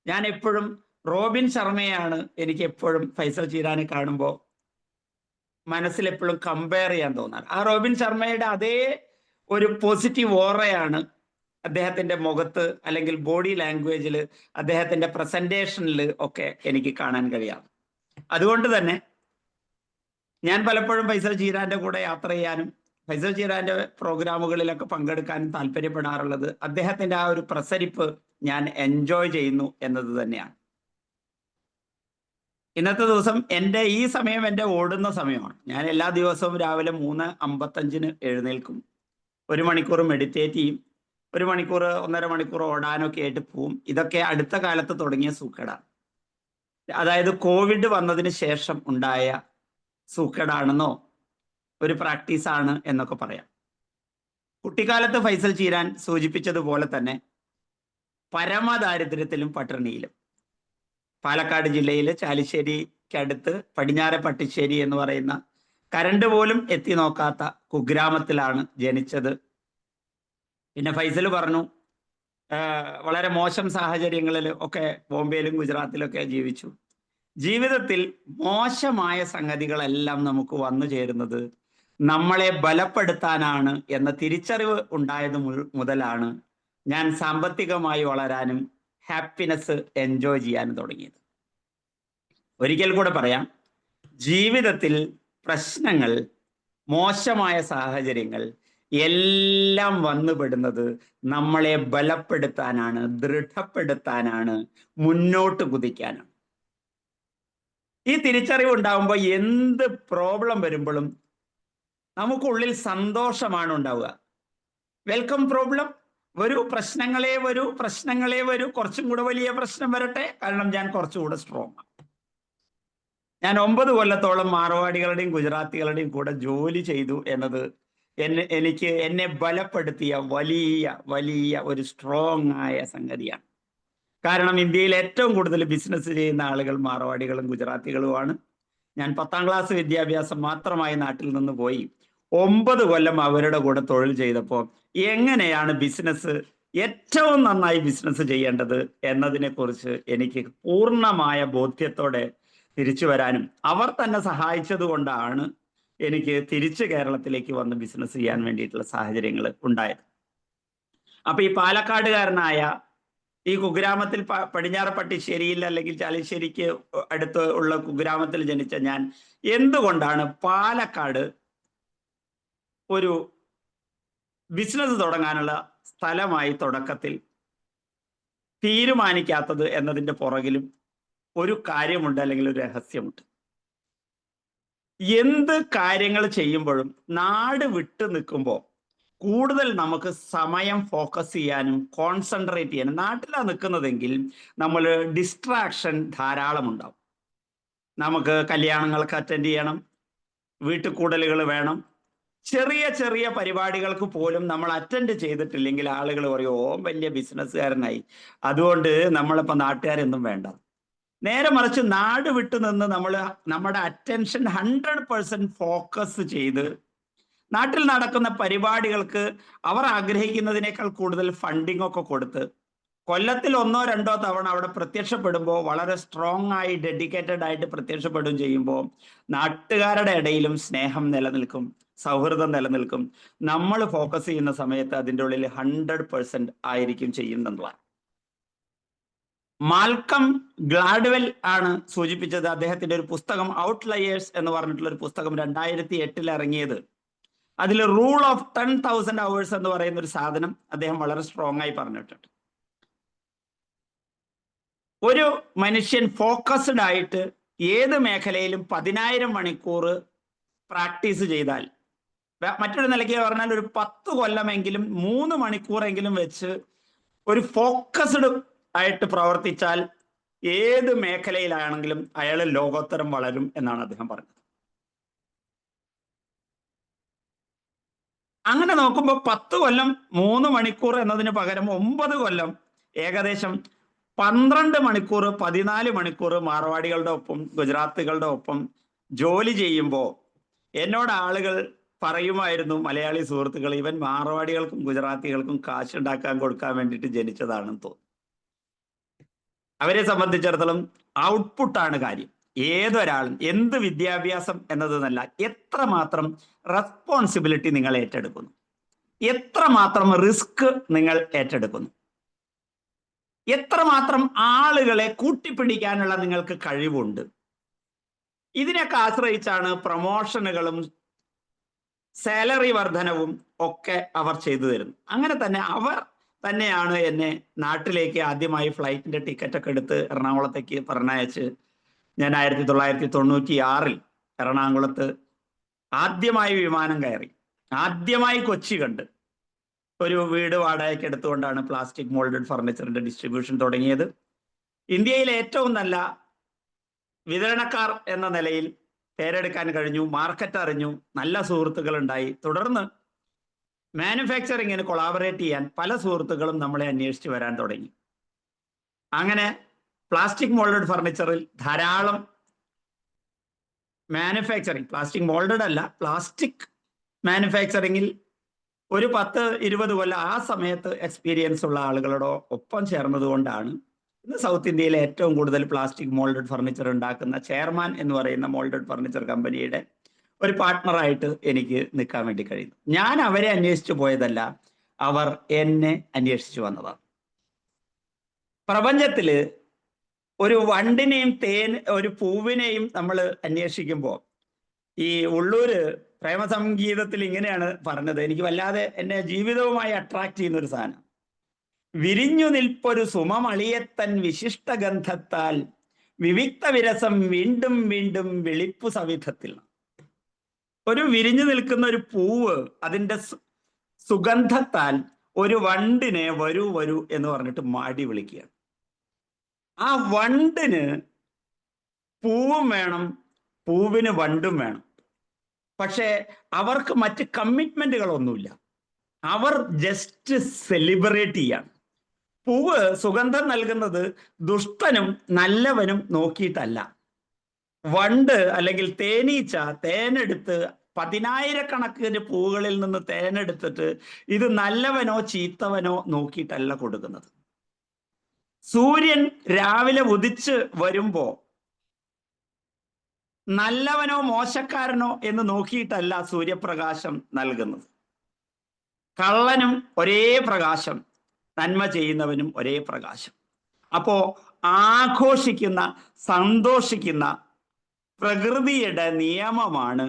ഞാൻ എപ്പോഴും റോബിൻ ശർമ്മയാണ് എനിക്ക് എപ്പോഴും ഫൈസൽ ചീരാനെ കാണുമ്പോൾ മനസ്സിലെപ്പോഴും കമ്പയർ ചെയ്യാൻ തോന്നാറ്. ആ റോബിൻ ശർമ്മയുടെ അതേ ഒരു പോസിറ്റീവ് ഓറയാണ് അദ്ദേഹത്തിന്റെ മുഖത്ത് അല്ലെങ്കിൽ ബോഡി ലാംഗ്വേജിൽ, അദ്ദേഹത്തിന്റെ പ്രസന്റേഷനിൽ ഒക്കെ എനിക്ക് കാണാൻ കഴിയാം. അതുകൊണ്ട് തന്നെ ഞാൻ പലപ്പോഴും ഫൈസൽ ചീരാന്റെ കൂടെ യാത്ര ചെയ്യാനും ഫൈസൽ ചീരാന്റെ പ്രോഗ്രാമുകളിലൊക്കെ പങ്കെടുക്കാനും താല്പര്യപ്പെടാറുള്ളത് അദ്ദേഹത്തിന്റെ ആ ഒരു പ്രസരിപ്പ് ഞാൻ എൻജോയ് ചെയ്യുന്നു എന്നത് തന്നെയാണ്. ഇന്നത്തെ ദിവസം ഈ സമയം എൻ്റെ ഓടുന്ന സമയമാണ്. ഞാൻ എല്ലാ ദിവസവും രാവിലെ 3:55 എഴുന്നേൽക്കും. 1 മണിക്കൂർ മെഡിറ്റേറ്റ് ചെയ്യും, 1 മണിക്കൂർ 1.5 മണിക്കൂർ ഓടാനൊക്കെ ആയിട്ട് പോവും. ഇതൊക്കെ അടുത്ത കാലത്ത് തുടങ്ങിയ സൂക്കേടാണ്. അതായത് കോവിഡ് വന്നതിന് ശേഷം ഉണ്ടായ സൂക്കേടാണെന്നോ ഒരു പ്രാക്ടീസാണ് എന്നൊക്കെ പറയാം. കുട്ടിക്കാലത്ത് ഫൈസൽ ചീരാൻ സൂചിപ്പിച്ചതുപോലെ തന്നെ പരമദാരിദ്ര്യത്തിലും പട്ടിണിയിലും, പാലക്കാട് ജില്ലയിലെ ചാലിശ്ശേരിക്കടുത്ത് പടിഞ്ഞാറെ പട്ടിശ്ശേരി എന്ന് പറയുന്ന കരണ്ട് പോലും എത്തി നോക്കാത്ത കുഗ്രാമത്തിലാണ് ജനിച്ചത്. പിന്നെ ഫൈസൽ പറഞ്ഞു വളരെ മോശം സാഹചര്യങ്ങളിൽ ഒക്കെ ബോംബെയിലും ഗുജറാത്തിലൊക്കെ ജീവിച്ചു. ജീവിതത്തിൽ മോശമായ സംഗതികളെല്ലാം നമുക്ക് വന്നു ചേരുന്നത് നമ്മളെ ബലപ്പെടുത്താനാണ് എന്ന തിരിച്ചറിവ് ഉണ്ടായത് മുതലാണ് ഞാൻ സാമ്പത്തികമായി വളരാനും ഹാപ്പിനെസ് എൻജോയ് ചെയ്യാനും തുടങ്ങിയത്. ഒരിക്കൽ കൂടെ പറയാം, ജീവിതത്തിൽ പ്രശ്നങ്ങൾ, മോശമായ സാഹചര്യങ്ങൾ എല്ലാം വന്നുപെടുന്നത് നമ്മളെ ബലപ്പെടുത്താനാണ്, ദൃഢപ്പെടുത്താനാണ്, മുന്നോട്ട് കുതിക്കാനാണ്. ഈ തിരിച്ചറിവ് ഉണ്ടാകുമ്പോൾ എന്ത് പ്രോബ്ലം വരുമ്പോഴും നമുക്കുള്ളിൽ സന്തോഷമാണ് ഉണ്ടാവുക. Welcome problem. വരൂ, പ്രശ്നങ്ങളെ വരൂ, പ്രശ്നങ്ങളെ വരൂ. കുറച്ചും കൂടെ വലിയ പ്രശ്നം വരട്ടെ, കാരണം ഞാൻ കുറച്ചുകൂടെ സ്ട്രോങ് ആണ്. ഞാൻ 9 കൊല്ലത്തോളം മാർവാടികളുടെയും ഗുജറാത്തികളുടെയും കൂടെ ജോലി ചെയ്തു എന്നത് എന്നെ ബലപ്പെടുത്തിയ വലിയ വലിയ ഒരു സ്ട്രോങ് ആയ സംഗതിയാണ്. കാരണം ഇന്ത്യയിൽ ഏറ്റവും കൂടുതൽ ബിസിനസ് ചെയ്യുന്ന ആളുകൾ മാർവാടികളും ഗുജറാത്തികളുമാണ്. ഞാൻ 10ാം ക്ലാസ് വിദ്യാഭ്യാസം മാത്രമായി നാട്ടിൽ നിന്ന് പോയി 9 കൊല്ലം അവരുടെ കൂടെ തൊഴിൽ ചെയ്തപ്പോൾ എങ്ങനെയാണ് ബിസിനസ് ഏറ്റവും നന്നായി ബിസിനസ് ചെയ്യേണ്ടത് എന്നതിനെ കുറിച്ച് എനിക്ക് പൂർണ്ണമായ ബോധ്യത്തോടെ തിരിച്ചു വരാനും അവർ തന്നെ സഹായിച്ചത് കൊണ്ടാണ് എനിക്ക് തിരിച്ച് കേരളത്തിലേക്ക് വന്ന് ബിസിനസ് ചെയ്യാൻ വേണ്ടിയിട്ടുള്ള സാഹചര്യങ്ങൾ ഉണ്ടായത്. അപ്പൊ ഈ പാലക്കാടുകാരനായ ഈ കുഗ്രാമത്തിൽ പടിഞ്ഞാറ് പട്ടിശ്ശേരിയിൽ അല്ലെങ്കിൽ ചാലിശ്ശേരിക്ക് അടുത്ത് ഉള്ള കുഗ്രാമത്തിൽ ജനിച്ച ഞാൻ എന്തുകൊണ്ടാണ് പാലക്കാട് ഒരു ബിസിനസ് തുടങ്ങാനുള്ള സ്ഥലമായി തുടക്കത്തിൽ തീരുമാനിക്കാത്തത് എന്നതിൻ്റെ പുറകിലും ഒരു കാര്യമുണ്ട്, അല്ലെങ്കിൽ ഒരു രഹസ്യമുണ്ട്. എന്ത് കാര്യങ്ങൾ ചെയ്യുമ്പോഴും നാട് വിട്ടു നിൽക്കുമ്പോൾ കൂടുതൽ നമുക്ക് സമയം ഫോക്കസ് ചെയ്യാനും കോൺസെൻട്രേറ്റ് ചെയ്യാനും, നാട്ടിലാണ് നിൽക്കുന്നതെങ്കിൽ നമ്മൾ ഡിസ്ട്രാക്ഷൻ ധാരാളം ഉണ്ടാവും. നമുക്ക് കല്യാണങ്ങൾക്ക് അറ്റൻഡ് ചെയ്യണം, വീട്ടുകൂടലുകൾ വേണം. ചെറിയ ചെറിയ പരിപാടികൾക്ക് പോലും നമ്മൾ അറ്റൻഡ് ചെയ്തിട്ടില്ലെങ്കിൽ ആളുകൾ പറയും, ഓ വലിയ ബിസിനസ്സുകാരനായി, അതുകൊണ്ട് നമ്മളിപ്പോൾ നാട്ടുകാരൊന്നും വേണ്ട. നേരെ മറിച്ച് നാട് വിട്ടു നിന്ന് നമ്മുടെ അറ്റൻഷൻ 100% ഫോക്കസ് ചെയ്ത് നാട്ടിൽ നടക്കുന്ന പരിപാടികൾക്ക് അവർ ആഗ്രഹിക്കുന്നതിനേക്കാൾ കൂടുതൽ ഫണ്ടിങ് ഒക്കെ കൊടുത്ത് കൊല്ലത്തിൽ 1 or 2 തവണ അവിടെ പ്രത്യക്ഷപ്പെടുമ്പോൾ വളരെ സ്ട്രോങ് ആയി ഡെഡിക്കേറ്റഡ് ആയിട്ട് പ്രത്യക്ഷപ്പെടുകയും ചെയ്യുമ്പോൾ നാട്ടുകാരുടെ ഇടയിലും സ്നേഹം നിലനിൽക്കും, സൗഹൃദം നിലനിൽക്കും. നമ്മൾ ഫോക്കസ് ചെയ്യുന്ന സമയത്ത് അതിൻ്റെ ഉള്ളിൽ 100% ആയിരിക്കും ചെയ്യുന്നതാണ്. മാൽക്കം ഗ്ലാഡ്വെൽ ആണ് സൂചിപ്പിച്ചത്. അദ്ദേഹത്തിന്റെ ഒരു പുസ്തകം ഔട്ട്ലയേഴ്സ് എന്ന് പറഞ്ഞിട്ടുള്ള ഒരു പുസ്തകം 2008 ഇറങ്ങിയത്. അതിൽ റൂൾ ഓഫ് 10,000 hours എന്ന് പറയുന്ന ഒരു സാധനം അദ്ദേഹം വളരെ സ്ട്രോങ് ആയി പറഞ്ഞിട്ടുണ്ട്. ഒരു മനുഷ്യൻ ഫോക്കസ്ഡ് ആയിട്ട് ഏത് മേഖലയിലും 10,000 മണിക്കൂർ പ്രാക്ടീസ് ചെയ്താൽ, മറ്റൊരു നിലയ്ക്ക് പറഞ്ഞാൽ ഒരു 10 കൊല്ലമെങ്കിലും 3 മണിക്കൂറെങ്കിലും വെച്ച് ഒരു ഫോക്കസ്ഡ് ആയിട്ട് പ്രവർത്തിച്ചാൽ ഏത് മേഖലയിലാണെങ്കിലും അയാൾ ലോകോത്തരം വളരും എന്നാണ് അദ്ദേഹം പറഞ്ഞത്. അങ്ങനെ നോക്കുമ്പോൾ 10 കൊല്ലം 3 മണിക്കൂർ എന്നതിന് പകരം 9 കൊല്ലം ഏകദേശം 12 മണിക്കൂർ 14 മണിക്കൂർ മാർവാടികളുടെ ഒപ്പം ഗുജറാത്തികളുടെ ഒപ്പം ജോലി ചെയ്യുമ്പോൾ എന്നോട് ആളുകൾ പറയുമായിരുന്നു, മലയാളി സുഹൃത്തുക്കൾ, ഇവൻ മാർവാടികൾക്കും ഗുജറാത്തികൾക്കും കാശുണ്ടാക്കാൻ കൊടുക്കാൻ വേണ്ടിയിട്ട് ജനിച്ചതാണെന്ന് തോന്നുന്നു. അവരെ സംബന്ധിച്ചിടത്തോളം ഔട്ട്പുട്ടാണ് കാര്യം. ഏതൊരാളും എന്ത് വിദ്യാഭ്യാസം എന്നതെന്നല്ല, എത്രമാത്രം റെസ്പോൺസിബിലിറ്റി നിങ്ങൾ ഏറ്റെടുക്കുന്നു, എത്രമാത്രം റിസ്ക് നിങ്ങൾ ഏറ്റെടുക്കുന്നു, എത്രമാത്രം ആളുകളെ കൂട്ടിപ്പിടിക്കാനുള്ള നിങ്ങൾക്ക് കഴിവുണ്ട്. ഇതിനൊക്കെ ആശ്രയിച്ചാണ് പ്രൊമോഷനുകളും സാലറി വർധനവും ഒക്കെ അവർ ചെയ്തു തരുന്നത്. അങ്ങനെ തന്നെ അവർ തന്നെയാണ് എന്നെ നാട്ടിലേക്ക് ആദ്യമായി ഫ്ലൈറ്റിന്റെ ടിക്കറ്റ് ഒക്കെ എടുത്ത് എറണാകുളത്തേക്ക് പറഞ്ഞയച്ച് ഞാൻ 1996 എറണാകുളത്ത് ആദ്യമായി വിമാനം കയറി, ആദ്യമായി കൊച്ചി കണ്ട് ഒരു വീട് വാടകയ്ക്ക് എടുത്തുകൊണ്ടാണ് പ്ലാസ്റ്റിക് മോൾഡഡ് ഫർണിച്ചറിന്റെ ഡിസ്ട്രിബ്യൂഷൻ തുടങ്ങിയത്. ഇന്ത്യയിലെ ഏറ്റവും നല്ല വിതരണക്കാർ എന്ന നിലയിൽ പേരെടുക്കാൻ കഴിഞ്ഞു, മാർക്കറ്റ് അറിഞ്ഞു, നല്ല സുഹൃത്തുക്കൾ ഉണ്ടായി. തുടർന്ന് മാനുഫാക്ചറിങ്ങിന് കൊളാബറേറ്റ് ചെയ്യാൻ പല സുഹൃത്തുക്കളും നമ്മളെ അന്വേഷിച്ച് വരാൻ തുടങ്ങി. അങ്ങനെ പ്ലാസ്റ്റിക് മോൾഡഡ് ഫർണിച്ചറിൽ ധാരാളം മാനുഫാക്ചറിങ്, പ്ലാസ്റ്റിക് മോൾഡഡ് അല്ല, പ്ലാസ്റ്റിക് മാനുഫാക്ചറിങ്ങിൽ ഒരു 10-20 കൊല്ലം ആ സമയത്ത് എക്സ്പീരിയൻസ് ഉള്ള ആളുകളോട് ഒപ്പം ചേർന്നത് കൊണ്ടാണ് ഇന്ന് സൗത്ത് ഇന്ത്യയിലെ ഏറ്റവും കൂടുതൽ പ്ലാസ്റ്റിക് മോൾഡഡ് ഫർണിച്ചർ ഉണ്ടാക്കുന്ന ചെയർമാൻ എന്ന് പറയുന്ന മോൾഡഡ് ഫർണിച്ചർ കമ്പനിയുടെ ഒരു പാർട്ട്ണറായിട്ട് എനിക്ക് നിൽക്കാൻ വേണ്ടി കഴിയുന്നു. ഞാൻ അവരെ അന്വേഷിച്ചു പോയതല്ല, അവർ എന്നെ അന്വേഷിച്ചു വന്നതാണ്. പ്രപഞ്ചത്തില് ഒരു വണ്ടിനെയും ഒരു പൂവിനെയും നമ്മൾ അന്വേഷിക്കുമ്പോൾ, ഈ ഉള്ളൂര് പ്രേമസംഗീതത്തിൽ ഇങ്ങനെയാണ് പറഞ്ഞത്, എനിക്ക് വല്ലാതെ എന്നെ ജീവിതവുമായി അട്രാക്ട് ചെയ്യുന്ന ഒരു സാധനം. വിരിഞ്ഞു നിൽപ്പൊരു സുമമളിയത്തൻ വിശിഷ്ട ഗന്ധത്താൽ വിവിക്ത വിരസം വീണ്ടും വീണ്ടും വെളിപ്പു സവിധത്തിൽ. ഒരു വിരിഞ്ഞു നിൽക്കുന്ന ഒരു പൂവ് അതിൻ്റെ സുഗന്ധത്താൽ ഒരു വണ്ടിനെ വരൂ വരൂ എന്ന് പറഞ്ഞിട്ട് മാടി വിളിക്കുകയാണ്. ആ വണ്ടിന് പൂവും വേണം, പൂവിന് വണ്ടും വേണം. പക്ഷേ അവർക്ക് മറ്റ് കമ്മിറ്റ്മെന്റുകളൊന്നുമില്ല. അവർ ജസ്റ്റ് സെലിബ്രേറ്റ് ചെയ്യാണ്. പൂവ് സുഗന്ധം നൽകുന്നത് ദുഷ്ടനും നല്ലവനും നോക്കിയിട്ടല്ല. വണ്ട് അല്ലെങ്കിൽ തേനീച്ച തേനെടുത്ത് 10,000 പൂവുകളിൽ നിന്ന് തേനെടുത്തിട്ട് ഇത് നല്ലവനോ ചീത്തവനോ നോക്കിയിട്ടല്ല കൊടുക്കുന്നത്. സൂര്യൻ രാവിലെ ഉദിച്ച് വരുമ്പോ നല്ലവനോ മോശക്കാരനോ എന്ന് നോക്കിയിട്ടല്ല സൂര്യപ്രകാശം നൽകുന്നത്. കള്ളനും ഒരേ പ്രകാശം, നന്മ ചെയ്യുന്നവനും ഒരേ പ്രകാശം. അപ്പോ ആഘോഷിക്കുന്ന, സന്തോഷിക്കുന്ന പ്രകൃതിയുടെ നിയമമാണ്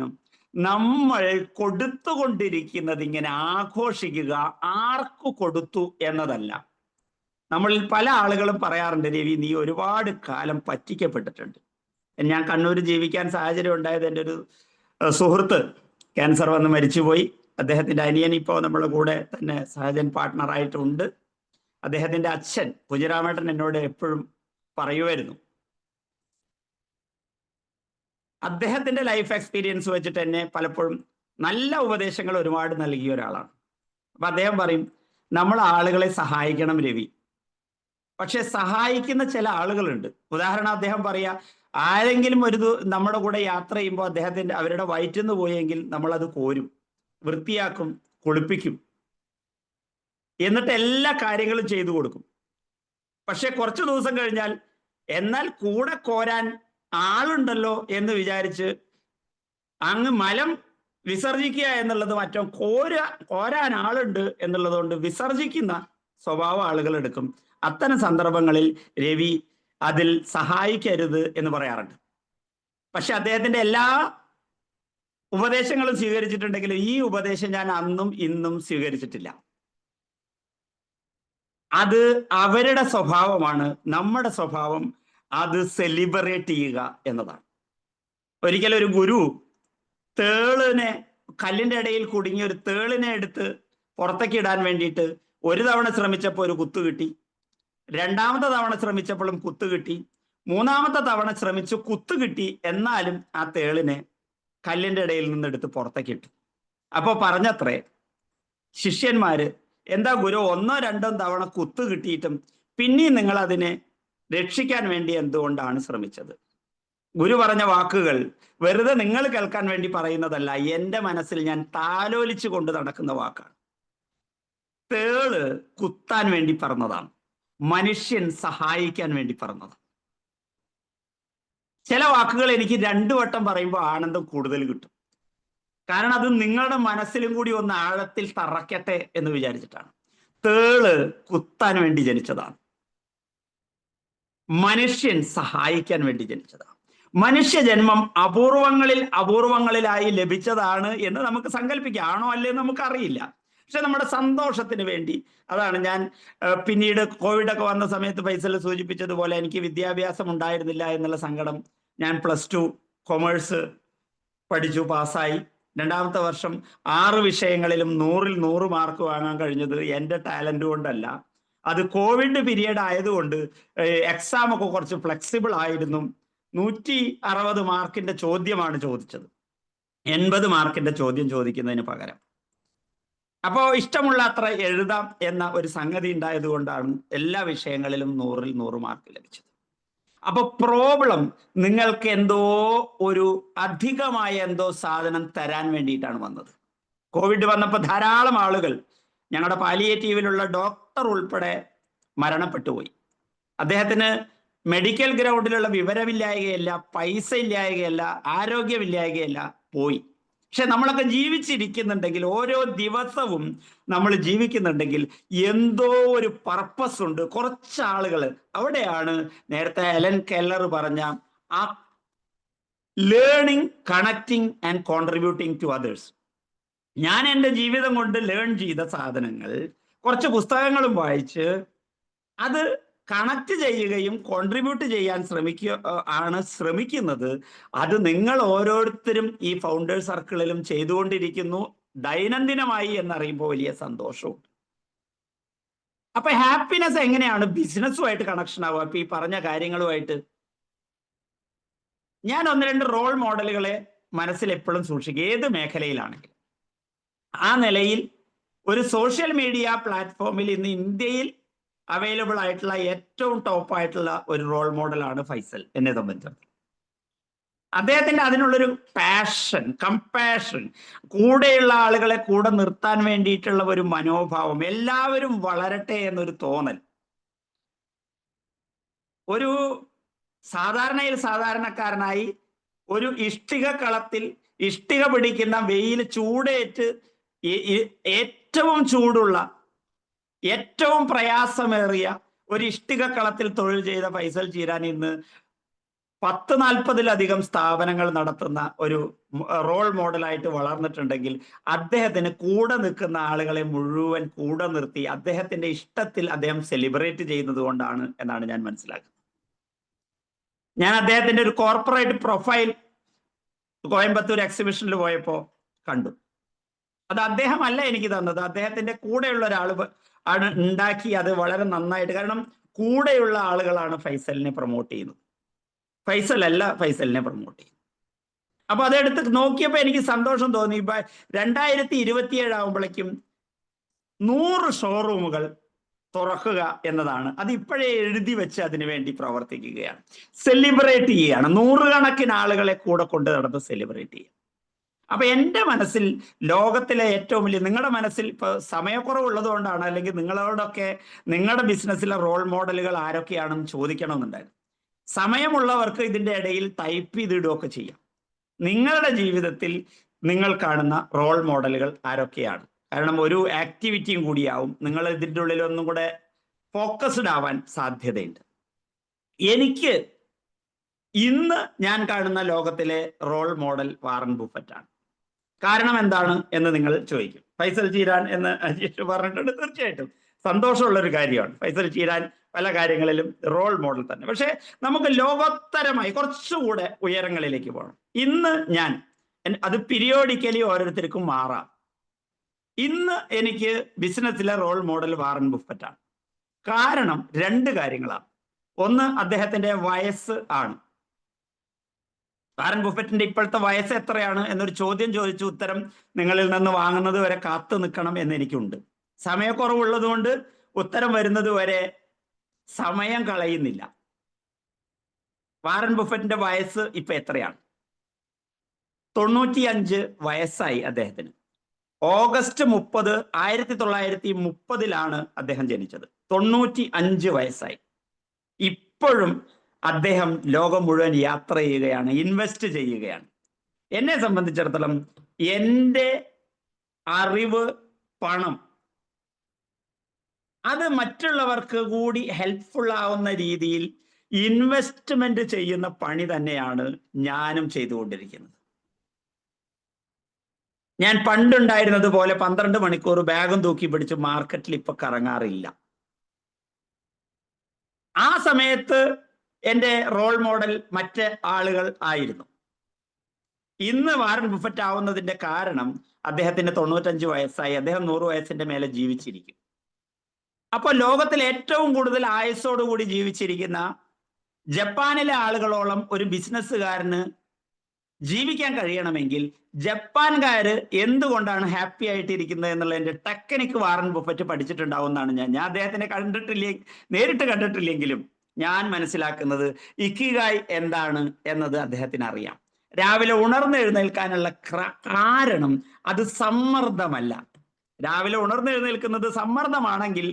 നമ്മൾ കൊടുത്തുകൊണ്ടിരിക്കുന്നത്. ഇങ്ങനെ ആഘോഷിക്കുക, ആർക്കു കൊടുത്തു എന്നതല്ല. നമ്മളിൽ പല ആളുകളും പറയാറുണ്ട്, രവി നീ ഒരുപാട് കാലം പറ്റിക്കപ്പെട്ടിട്ടുണ്ട്. ഞാൻ കണ്ണൂർ ജീവിക്കാൻ സാഹചര്യം ഉണ്ടായത് എൻ്റെ ഒരു സുഹൃത്ത് ക്യാൻസർ വന്ന് മരിച്ചുപോയി. അദ്ദേഹത്തിൻ്റെ അനിയൻ ഇപ്പോൾ നമ്മുടെ കൂടെ തന്നെ സഹജൻ പാർട്ട്ണറായിട്ടുണ്ട്. അദ്ദേഹത്തിൻ്റെ അച്ഛൻ കുഞ്ഞിരാമേട്ടൻ എന്നോട് എപ്പോഴും പറയുമായിരുന്നു, അദ്ദേഹത്തിൻ്റെ ലൈഫ് എക്സ്പീരിയൻസ് വെച്ചിട്ട് എന്നെ പലപ്പോഴും നല്ല ഉപദേശങ്ങൾ ഒരുപാട് നൽകിയ ഒരാളാണ്. അപ്പൊ അദ്ദേഹം പറയും, നമ്മൾ ആളുകളെ സഹായിക്കണം രവി, പക്ഷെ സഹായിക്കുന്ന ചില ആളുകളുണ്ട്. ഉദാഹരണം അദ്ദേഹം പറയാ, ആരെങ്കിലും നമ്മുടെ കൂടെ യാത്ര ചെയ്യുമ്പോൾ അവരുടെ വയറ്റിന്ന് പോയെങ്കിൽ നമ്മളത് കോരും, വൃത്തിയാക്കും, കുളിപ്പിക്കും, എന്നിട്ട് എല്ലാ കാര്യങ്ങളും ചെയ്തു കൊടുക്കും. പക്ഷെ കുറച്ചു ദിവസം കഴിഞ്ഞാൽ എന്നാൽ കൂടെ കോരാൻ ആളുണ്ടല്ലോ എന്ന് വിചാരിച്ച് അങ്ങ് മലം വിസർജിക്കുക എന്നുള്ളത് മറ്റോ കോരാൻ ആളുണ്ട് എന്നുള്ളത് കൊണ്ട് വിസർജിക്കുന്ന സ്വഭാവം ആളുകൾ എടുക്കും. അത്തരം സന്ദർഭങ്ങളിൽ രവി അതിൽ സഹായിക്കരുത് എന്ന് പറയാറുണ്ട്. പക്ഷെ അദ്ദേഹത്തിന്റെ എല്ലാ ഉപദേശങ്ങളും സ്വീകരിച്ചിട്ടുണ്ടെങ്കിലും ഈ ഉപദേശം ഞാൻ അന്നും ഇന്നും സ്വീകരിച്ചിട്ടില്ല. അത് അവരുടെ സ്വഭാവമാണ്. നമ്മുടെ സ്വഭാവം അത് സെലിബ്രേറ്റ് ചെയ്യുക എന്നതാണ്. ഒരിക്കലും ഒരു ഗുരു കല്ലിന്റെ ഇടയിൽ കുടുങ്ങിയ ഒരു തേളിനെ എടുത്ത് പുറത്തേക്ക് ഇടാൻ വേണ്ടിയിട്ട് ഒരു തവണ ശ്രമിച്ചപ്പോൾ ഒരു കുത്തു കിട്ടി, രണ്ടാമത്തെ തവണ ശ്രമിച്ചപ്പോഴും കുത്തു കിട്ടി, മൂന്നാമത്തെ തവണ ശ്രമിച്ചു കുത്തു കിട്ടി, എന്നാലും ആ തേളിനെ കല്ലിന്റെ ഇടയിൽ നിന്നെടുത്ത് പുറത്തേക്ക് ഇട്ടു. അപ്പൊ പറഞ്ഞത്രേ ശിഷ്യന്മാര്, എന്താ ഗുരു ഒന്നോ രണ്ടോ തവണ കുത്തു കിട്ടിയിട്ടും പിന്നെയും നിങ്ങൾ അതിനെ രക്ഷിക്കാൻ വേണ്ടി എന്തുകൊണ്ടാണ് ശ്രമിച്ചത്? ഗുരു പറഞ്ഞ വാക്കുകൾ വെറുതെ നിങ്ങൾ കേൾക്കാൻ വേണ്ടി പറയുന്നതല്ല, എൻ്റെ മനസ്സിൽ ഞാൻ താലോലിച്ചു കൊണ്ട് നടക്കുന്ന വാക്കാണ്. തേള് കുത്താൻ വേണ്ടി പറഞ്ഞതാണ്, മനുഷ്യൻ സഹായിക്കാൻ വേണ്ടി പറഞ്ഞതാണ്. ചില വാക്കുകൾ എനിക്ക് 2 വട്ടം പറയുമ്പോൾ ആനന്ദം കൂടുതൽ കിട്ടും. കാരണം അത് നിങ്ങളുടെ മനസ്സിലും കൂടി ഒന്ന് ആഴത്തിൽ തറയ്ക്കട്ടെ എന്ന് വിചാരിച്ചിട്ടാണ്. തേള് കുത്താൻ വേണ്ടി ജനിച്ചതാണ്, മനുഷ്യൻ സഹായിക്കാൻ വേണ്ടി ജനിച്ചതാണ്. മനുഷ്യ ജന്മം അപൂർവങ്ങളിലായി ലഭിച്ചതാണ് എന്ന് നമുക്ക് സങ്കല്പിക്കാം. ആണോ അല്ലേന്ന് നമുക്കറിയില്ല. പക്ഷെ നമ്മുടെ സന്തോഷത്തിന് വേണ്ടി, അതാണ് ഞാൻ പിന്നീട് കോവിഡൊക്കെ വന്ന സമയത്ത് ഫൈസൽ സൂചിപ്പിച്ചതുപോലെ എനിക്ക് വിദ്യാഭ്യാസം ഉണ്ടായിരുന്നില്ല എന്നുള്ള സങ്കടം. ഞാൻ +2 കൊമേഴ്സ് പഠിച്ചു, പാസ്സായി. 2ാമത്തെ വർഷം 6 വിഷയങ്ങളിലും 100-ൽ 100 മാർക്ക് വാങ്ങാൻ കഴിഞ്ഞത് എൻ്റെ ടാലന്റ് കൊണ്ടല്ല. അത് കോവിഡ് പീരീഡ് ആയതുകൊണ്ട് എക്സാം ഒക്കെ കുറച്ച് ഫ്ലെക്സിബിൾ ആയിരുന്നു. 160 മാർക്കിന്റെ ചോദ്യമാണ് ചോദിച്ചത്, 80 മാർക്കിന്റെ ചോദ്യം ചോദിക്കുന്നതിന് പകരം. അപ്പോൾ ഇഷ്ടമുള്ള അത്ര എഴുതാം എന്ന ഒരു സംഗതി ഉണ്ടായത് കൊണ്ടാണ് എല്ലാ വിഷയങ്ങളിലും 100-ൽ 100 മാർക്ക് ലഭിച്ചത്. അപ്പൊ പ്രോബ്ലം നിങ്ങൾക്ക് ഒരു അധികമായ സാധനം തരാൻ വേണ്ടിയിട്ടാണ് വന്നത്. കോവിഡ് വന്നപ്പോൾ ധാരാളം ആളുകൾ, ഞങ്ങളുടെ പാലിയേറ്റീവിലുള്ള ഡോക്ടർ ഉൾപ്പെടെ മരണപ്പെട്ടു പോയി. അദ്ദേഹത്തിന് മെഡിക്കൽ ഗ്രൗണ്ടിലുള്ള വിവരമില്ലായകയല്ല, പൈസ ഇല്ലായകയല്ല, ആരോഗ്യമില്ലായകയല്ല, പോയി. പക്ഷെ നമ്മളൊക്കെ ജീവിച്ചിരിക്കുന്നുണ്ടെങ്കിൽ, ഓരോ ദിവസവും നമ്മൾ ജീവിക്കുന്നുണ്ടെങ്കിൽ എന്തോ ഒരു പർപ്പസ് ഉണ്ട്. കുറച്ച് ആളുകൾ, അവിടെയാണ് നേരത്തെ എലൻ കെല്ലർ പറഞ്ഞ ആ learning, connecting and contributing to others. ഞാൻ എൻ്റെ ജീവിതം കൊണ്ട് ലേൺ ചെയ്ത സാധനങ്ങൾ, കുറച്ച് പുസ്തകങ്ങളും വായിച്ച് അത് കണക്ട് ചെയ്യുകയും കോൺട്രിബ്യൂട്ട് ചെയ്യാൻ ശ്രമിക്കുന്നത്. അത് നിങ്ങൾ ഓരോരുത്തരും ഈ ഫൗണ്ടേഴ്സ് സർക്കിളിലും ചെയ്തുകൊണ്ടിരിക്കുന്നു. ദൈനംദിനമായി എന്നറിയുമ്പോൾ വലിയ സന്തോഷവും. അപ്പൊ ഹാപ്പിനെസ് എങ്ങനെയാണ് ബിസിനസ്സുമായിട്ട് കണക്ഷൻ ആവുക? അപ്പൊ ഈ പറഞ്ഞ കാര്യങ്ങളുമായിട്ട് ഞാൻ 1-2 റോൾ മോഡലുകളെ മനസ്സിൽ എപ്പോഴും സൂക്ഷിക്കുക, ഏത് മേഖലയിലാണെങ്കിലും. ആ നിലയിൽ ഒരു സോഷ്യൽ മീഡിയ പ്ലാറ്റ്ഫോമിൽ ഇന്ന് ഇന്ത്യയിൽ അവൈലബിൾ ആയിട്ടുള്ള ഏറ്റവും ടോപ്പ് ആയിട്ടുള്ള ഒരു റോൾ മോഡലാണ് ഫൈസൽ എന്നെ സംബന്ധിച്ചിടത്തോളം. അദ്ദേഹത്തിന്റെ അതിനുള്ളൊരു പാഷൻ, കമ്പാഷൻ, കൂടെയുള്ള ആളുകളെ കൂടെ നിർത്താൻ വേണ്ടിയിട്ടുള്ള ഒരു മനോഭാവം, എല്ലാവരും വളരട്ടെ എന്നൊരു തോന്നൽ. ഒരു സാധാരണക്കാരനായി ഒരു ഇഷ്ടിക കളത്തിൽ ഇഷ്ടിക പിടിക്കുന്ന വെയിൽ ചൂടേറ്റ് ഏറ്റവും ചൂടുള്ള, ഏറ്റവും പ്രയാസമേറിയ ഒരു ഇഷ്ടിക കളത്തിൽ തൊഴിൽ ചെയ്ത ഫൈസൽ ചീരാൻ ഇന്ന് 10-40-ലധികം സ്ഥാപനങ്ങൾ നടത്തുന്ന ഒരു റോൾ മോഡലായിട്ട് വളർന്നിട്ടുണ്ടെങ്കിൽ അദ്ദേഹത്തിന് കൂടെ നിൽക്കുന്ന ആളുകളെ മുഴുവൻ കൂടെ നിർത്തി അദ്ദേഹത്തിന്റെ ഇഷ്ടത്തിൽ അദ്ദേഹം സെലിബ്രേറ്റ് ചെയ്യുന്നത് കൊണ്ടാണ് എന്നാണ് ഞാൻ മനസ്സിലാക്കുന്നത്. ഞാൻ അദ്ദേഹത്തിന്റെ ഒരു കോർപ്പറേറ്റ് പ്രൊഫൈൽ കോയമ്പത്തൂർ എക്സിബിഷനിൽ പോയപ്പോൾ കണ്ടു. അത് അദ്ദേഹമല്ല എനിക്ക് തന്നത്, അദ്ദേഹത്തിന്റെ കൂടെയുള്ള ഒരാൾ ആണ് ഉണ്ടാക്കി. അത് വളരെ നന്നായിട്ട്, കാരണം കൂടെയുള്ള ആളുകളാണ് ഫൈസലിനെ പ്രൊമോട്ട് ചെയ്യുന്നത്, ഫൈസൽ അല്ല ഫൈസലിനെ പ്രൊമോട്ട് ചെയ്യുന്നത്. അപ്പൊ അതെടുത്ത് നോക്കിയപ്പോൾ എനിക്ക് സന്തോഷം തോന്നി. 2027 ആകുമ്പോഴേക്കും 100 ഷോറൂമുകൾ തുറക്കുക എന്നതാണ്. അത് ഇപ്പോഴേ എഴുതി വെച്ച് അതിനു വേണ്ടി പ്രവർത്തിക്കുകയാണ്, സെലിബ്രേറ്റ് ചെയ്യുകയാണ്. 100 കണക്കിന് ആളുകളെ കൂടെ കൊണ്ട് നടന്ന് സെലിബ്രേറ്റ് ചെയ്യുക. അപ്പൊ എൻ്റെ മനസ്സിൽ ലോകത്തിലെ ഏറ്റവും വലിയ, നിങ്ങളുടെ മനസ്സിൽ ഇപ്പൊ സമയക്കുറവുള്ളത് കൊണ്ടാണ്, അല്ലെങ്കിൽ നിങ്ങളോടൊക്കെ നിങ്ങളുടെ ബിസിനസ്സിലെ റോൾ മോഡലുകൾ ആരൊക്കെയാണെന്ന് ചോദിക്കണമെന്നുണ്ടായിരുന്നു. സമയമുള്ളവർക്ക് ഇതിൻ്റെ ഇടയിൽ ടൈപ്പ് ചെയ്തിടുകയൊക്കെ ചെയ്യാം. നിങ്ങളുടെ ജീവിതത്തിൽ നിങ്ങൾ കാണുന്ന റോൾ മോഡലുകൾ ആരൊക്കെയാണ്? കാരണം ഒരു ആക്ടിവിറ്റിയും കൂടിയാവും, നിങ്ങൾ ഇതിൻ്റെ ഉള്ളിൽ ഒന്നും കൂടെ ഫോക്കസ്ഡ് ആവാൻ സാധ്യതയുണ്ട്. എനിക്ക് ഇന്ന് ഞാൻ കാണുന്ന ലോകത്തിലെ റോൾ മോഡൽ വാറൻ ബുഫറ്റാണ്. കാരണം എന്താണ് എന്ന് നിങ്ങൾ ചോദിക്കും. ഫൈസൽ ചീരാൻ എന്ന് അജീഷ് പറഞ്ഞിട്ടുണ്ട്. തീർച്ചയായിട്ടും സന്തോഷമുള്ളൊരു കാര്യമാണ്. ഫൈസൽ ചീരാൻ പല കാര്യങ്ങളിലും റോൾ മോഡൽ തന്നെ. പക്ഷെ നമുക്ക് ലോകോത്തരമായി കുറച്ചുകൂടെ ഉയരങ്ങളിലേക്ക് പോകണം. ഇന്ന് ഞാൻ, അത് പീരിയോഡിക്കലി ഓരോരുത്തർക്കും മാറാം. ഇന്ന് എനിക്ക് ബിസിനസ്സിലെ റോൾ മോഡൽ വാറൻ ബുഫറ്റാണ്. കാരണം 2 കാര്യങ്ങളാണ്. ഒന്ന്, അദ്ദേഹത്തിന്റെ വയസ്സ് ആണ്. വാറൻ ബുഫറ്റിന്റെ ഇപ്പോഴത്തെ വയസ്സ് എത്രയാണ് എന്നൊരു ചോദ്യം ചോദിച്ചു ഉത്തരം നിങ്ങളിൽ നിന്ന് വാങ്ങുന്നത് വരെ കാത്തു നിൽക്കണം എന്ന് എനിക്കുണ്ട്. സമയക്കുറവുള്ളത് കൊണ്ട് ഉത്തരം വരുന്നത് വരെ സമയം കളയുന്നില്ല. വാറൻ ബുഫറ്റിന്റെ വയസ്സ് ഇപ്പൊ എത്രയാണ്? 95 വയസ്സായി അദ്ദേഹത്തിന്. ഓഗസ്റ്റ് 30, 1930 അദ്ദേഹം ജനിച്ചത്. 95 വയസ്സായി. ഇപ്പോഴും അദ്ദേഹം ലോകം മുഴുവൻ യാത്ര ചെയ്യുകയാണ്, ഇൻവെസ്റ്റ് ചെയ്യുകയാണ്. എന്നെ സംബന്ധിച്ചിടത്തോളം എൻ്റെ അറിവ്, പണം, അത് മറ്റുള്ളവർക്ക് കൂടി ഹെൽപ്ഫുൾ ആവുന്ന രീതിയിൽ ഇൻവെസ്റ്റ്മെന്റ് ചെയ്യുന്ന പണി തന്നെയാണ് ഞാനും ചെയ്തുകൊണ്ടിരിക്കുന്നത്. ഞാൻ പണ്ടുണ്ടായിരുന്നത് പോലെ 12 മണിക്കൂർ ബാഗും തൂക്കി പിടിച്ച് മാർക്കറ്റിൽ ഇപ്പൊ കറങ്ങാറില്ല. ആ സമയത്ത് എൻ്റെ റോൾ മോഡൽ മറ്റ് ആളുകൾ ആയിരുന്നു. ഇന്ന് വാറൻ ബുഫറ്റ് ആവുന്നതിന്റെ കാരണം അദ്ദേഹത്തിന് 95 വയസ്സായി. അദ്ദേഹം 100 വയസ്സിന്റെ മേലെ ജീവിച്ചിരിക്കും. അപ്പോൾ ലോകത്തിൽ ഏറ്റവും കൂടുതൽ ആയുസ്സോടുകൂടി ജീവിച്ചിരിക്കുന്ന ജപ്പാനിലെ ആളുകളോളം ഒരു ബിസിനസ്സുകാരന് ജീവിക്കാൻ കഴിയണമെങ്കിൽ ജപ്പാൻകാര് എന്തുകൊണ്ടാണ് ഹാപ്പി ആയിട്ടിരിക്കുന്നത് എന്നുള്ളതിന്റെ ടെക്നിക്ക് വാറൻ ബുഫറ്റ് പഠിച്ചിട്ടുണ്ടാവുമെന്നാണ് ഞാൻ അദ്ദേഹത്തിനെ നേരിട്ട് കണ്ടിട്ടില്ലെങ്കിലും ഞാൻ മനസ്സിലാക്കുന്നത് ഇക്കിഗായ് എന്താണ് എന്നത് അദ്ദേഹത്തിന് അറിയാം. രാവിലെ ഉണർന്നെഴുന്നേൽക്കാനുള്ള കാരണം അത് സമ്മർദ്ദമല്ല. രാവിലെ ഉണർന്നെഴുന്നേൽക്കുന്നത് സമ്മർദ്ദമാണെങ്കിൽ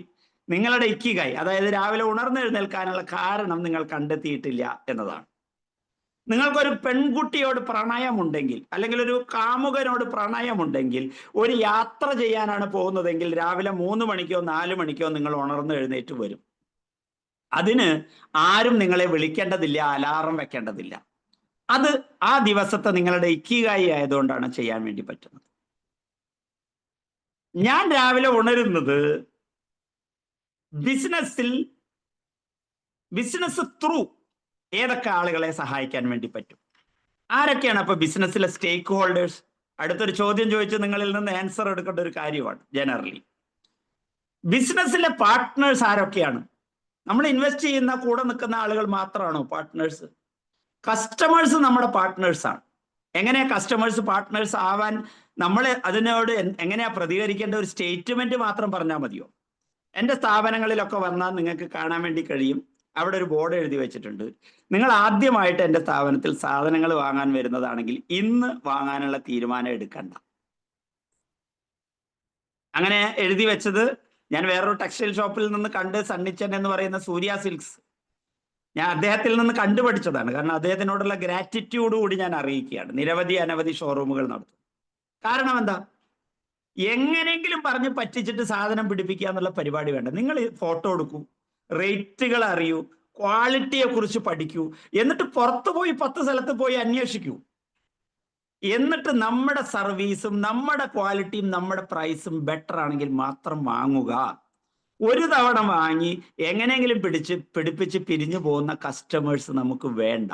നിങ്ങളുടെ ഇക്കിഗായ്, അതായത് രാവിലെ ഉണർന്നെഴുന്നേൽക്കാനുള്ള കാരണം നിങ്ങൾ കണ്ടെത്തിയിട്ടില്ല എന്നതാണ്. നിങ്ങൾക്കൊരു പെൺകുട്ടിയോട് പ്രണയമുണ്ടെങ്കിൽ, അല്ലെങ്കിൽ ഒരു കാമുകനോട് പ്രണയമുണ്ടെങ്കിൽ, ഒരു യാത്ര ചെയ്യാനാണ് പോകുന്നതെങ്കിൽ രാവിലെ 3 മണിക്കോ 4 മണിക്കോ നിങ്ങൾ ഉണർന്നെഴുന്നേറ്റ് വരും. അതിന് ആരും നിങ്ങളെ വിളിക്കേണ്ടതില്ല, അലാറം വെക്കേണ്ടതില്ല. അത് ആ ദിവസത്തെ നിങ്ങളുടെ ഇക്കിഗായി ആയതുകൊണ്ടാണ് ചെയ്യാൻ വേണ്ടി പറ്റുന്നത്. ഞാൻ രാവിലെ ഉണരുന്നത് ബിസിനസ് ത്രൂ ഏതൊക്കെ ആളുകളെ സഹായിക്കാൻ വേണ്ടി പറ്റും. ആരൊക്കെയാണ് അപ്പൊ ബിസിനസ്സിലെ സ്റ്റേക്ക് ഹോൾഡേഴ്സ്? അടുത്തൊരു ചോദ്യം ചോദിച്ച് നിങ്ങളിൽ നിന്ന് ആൻസർ എടുക്കേണ്ട ഒരു കാര്യമാണ്. ജനറലി ബിസിനസ്സിലെ പാർട്ട്നേഴ്സ് ആരൊക്കെയാണ്? നമ്മൾ ഇൻവെസ്റ്റ് ചെയ്യുന്ന കൂടെ നിൽക്കുന്ന ആളുകൾ മാത്രമാണോ പാർട്ട്നേഴ്സ്? കസ്റ്റമേഴ്സ് നമ്മുടെ പാർട്ട്നേഴ്സാണ്. എങ്ങനെയാ കസ്റ്റമേഴ്സ് പാർട്ട്നേഴ്സ് ആവാൻ? നമ്മൾ അതിനോട് എങ്ങനെയാ പ്രതികരിക്കേണ്ട? ഒരു സ്റ്റേറ്റ്മെന്റ് മാത്രം പറഞ്ഞാൽ മതിയോ? എൻ്റെ സ്ഥാപനങ്ങളിലൊക്കെ വന്നാൽ നിങ്ങൾക്ക് കാണാൻ വേണ്ടി കഴിയും, അവിടെ ഒരു ബോർഡ് എഴുതി വെച്ചിട്ടുണ്ട്, നിങ്ങൾ ആദ്യമായിട്ട് എൻ്റെ സ്ഥാപനത്തിൽ സാധനങ്ങൾ വാങ്ങാൻ വരുന്നതാണെങ്കിൽ ഇന്ന് വാങ്ങാനുള്ള തീരുമാനം എടുക്കണ്ട. അങ്ങനെ എഴുതി വെച്ചത് ഞാൻ വേറൊരു ടെക്സ്റ്റൈൽ ഷോപ്പിൽ നിന്ന് കണ്ട്, സണ്ണിച്ചൻ എന്ന് പറയുന്ന സൂര്യ സിൽക്സ്, ഞാൻ അദ്ദേഹത്തിൽ നിന്ന് കണ്ടുപഠിച്ചതാണ്. കാരണം അദ്ദേഹത്തിനോടുള്ള ഗ്രാറ്റിറ്റ്യൂഡ് കൂടി ഞാൻ അറിയിക്കുകയാണ്. നിരവധി അനവധി ഷോറൂമുകൾ നടത്തും. കാരണം എന്താ? എങ്ങനെയെങ്കിലും പറഞ്ഞ് പറ്റിച്ചിട്ട് സാധനം പിടിപ്പിക്കുക എന്നുള്ള പരിപാടി വേണ്ട. നിങ്ങൾ ഫോട്ടോ എടുക്കൂ, റേറ്റുകൾ അറിയൂ, ക്വാളിറ്റിയെ കുറിച്ച് പഠിക്കൂ, എന്നിട്ട് പുറത്തു പോയി 10 സ്ഥലത്ത് പോയി അന്വേഷിക്കൂ. എന്നിട്ട് നമ്മുടെ സർവീസും നമ്മുടെ ക്വാളിറ്റിയും നമ്മുടെ പ്രൈസും ബെറ്റർ ആണെങ്കിൽ മാത്രം വാങ്ങുക. ഒരു തവണ വാങ്ങി എങ്ങനെയെങ്കിലും പിടിപ്പിച്ച് പിരിഞ്ഞു പോകുന്ന കസ്റ്റമേഴ്സ് നമുക്ക് വേണ്ട.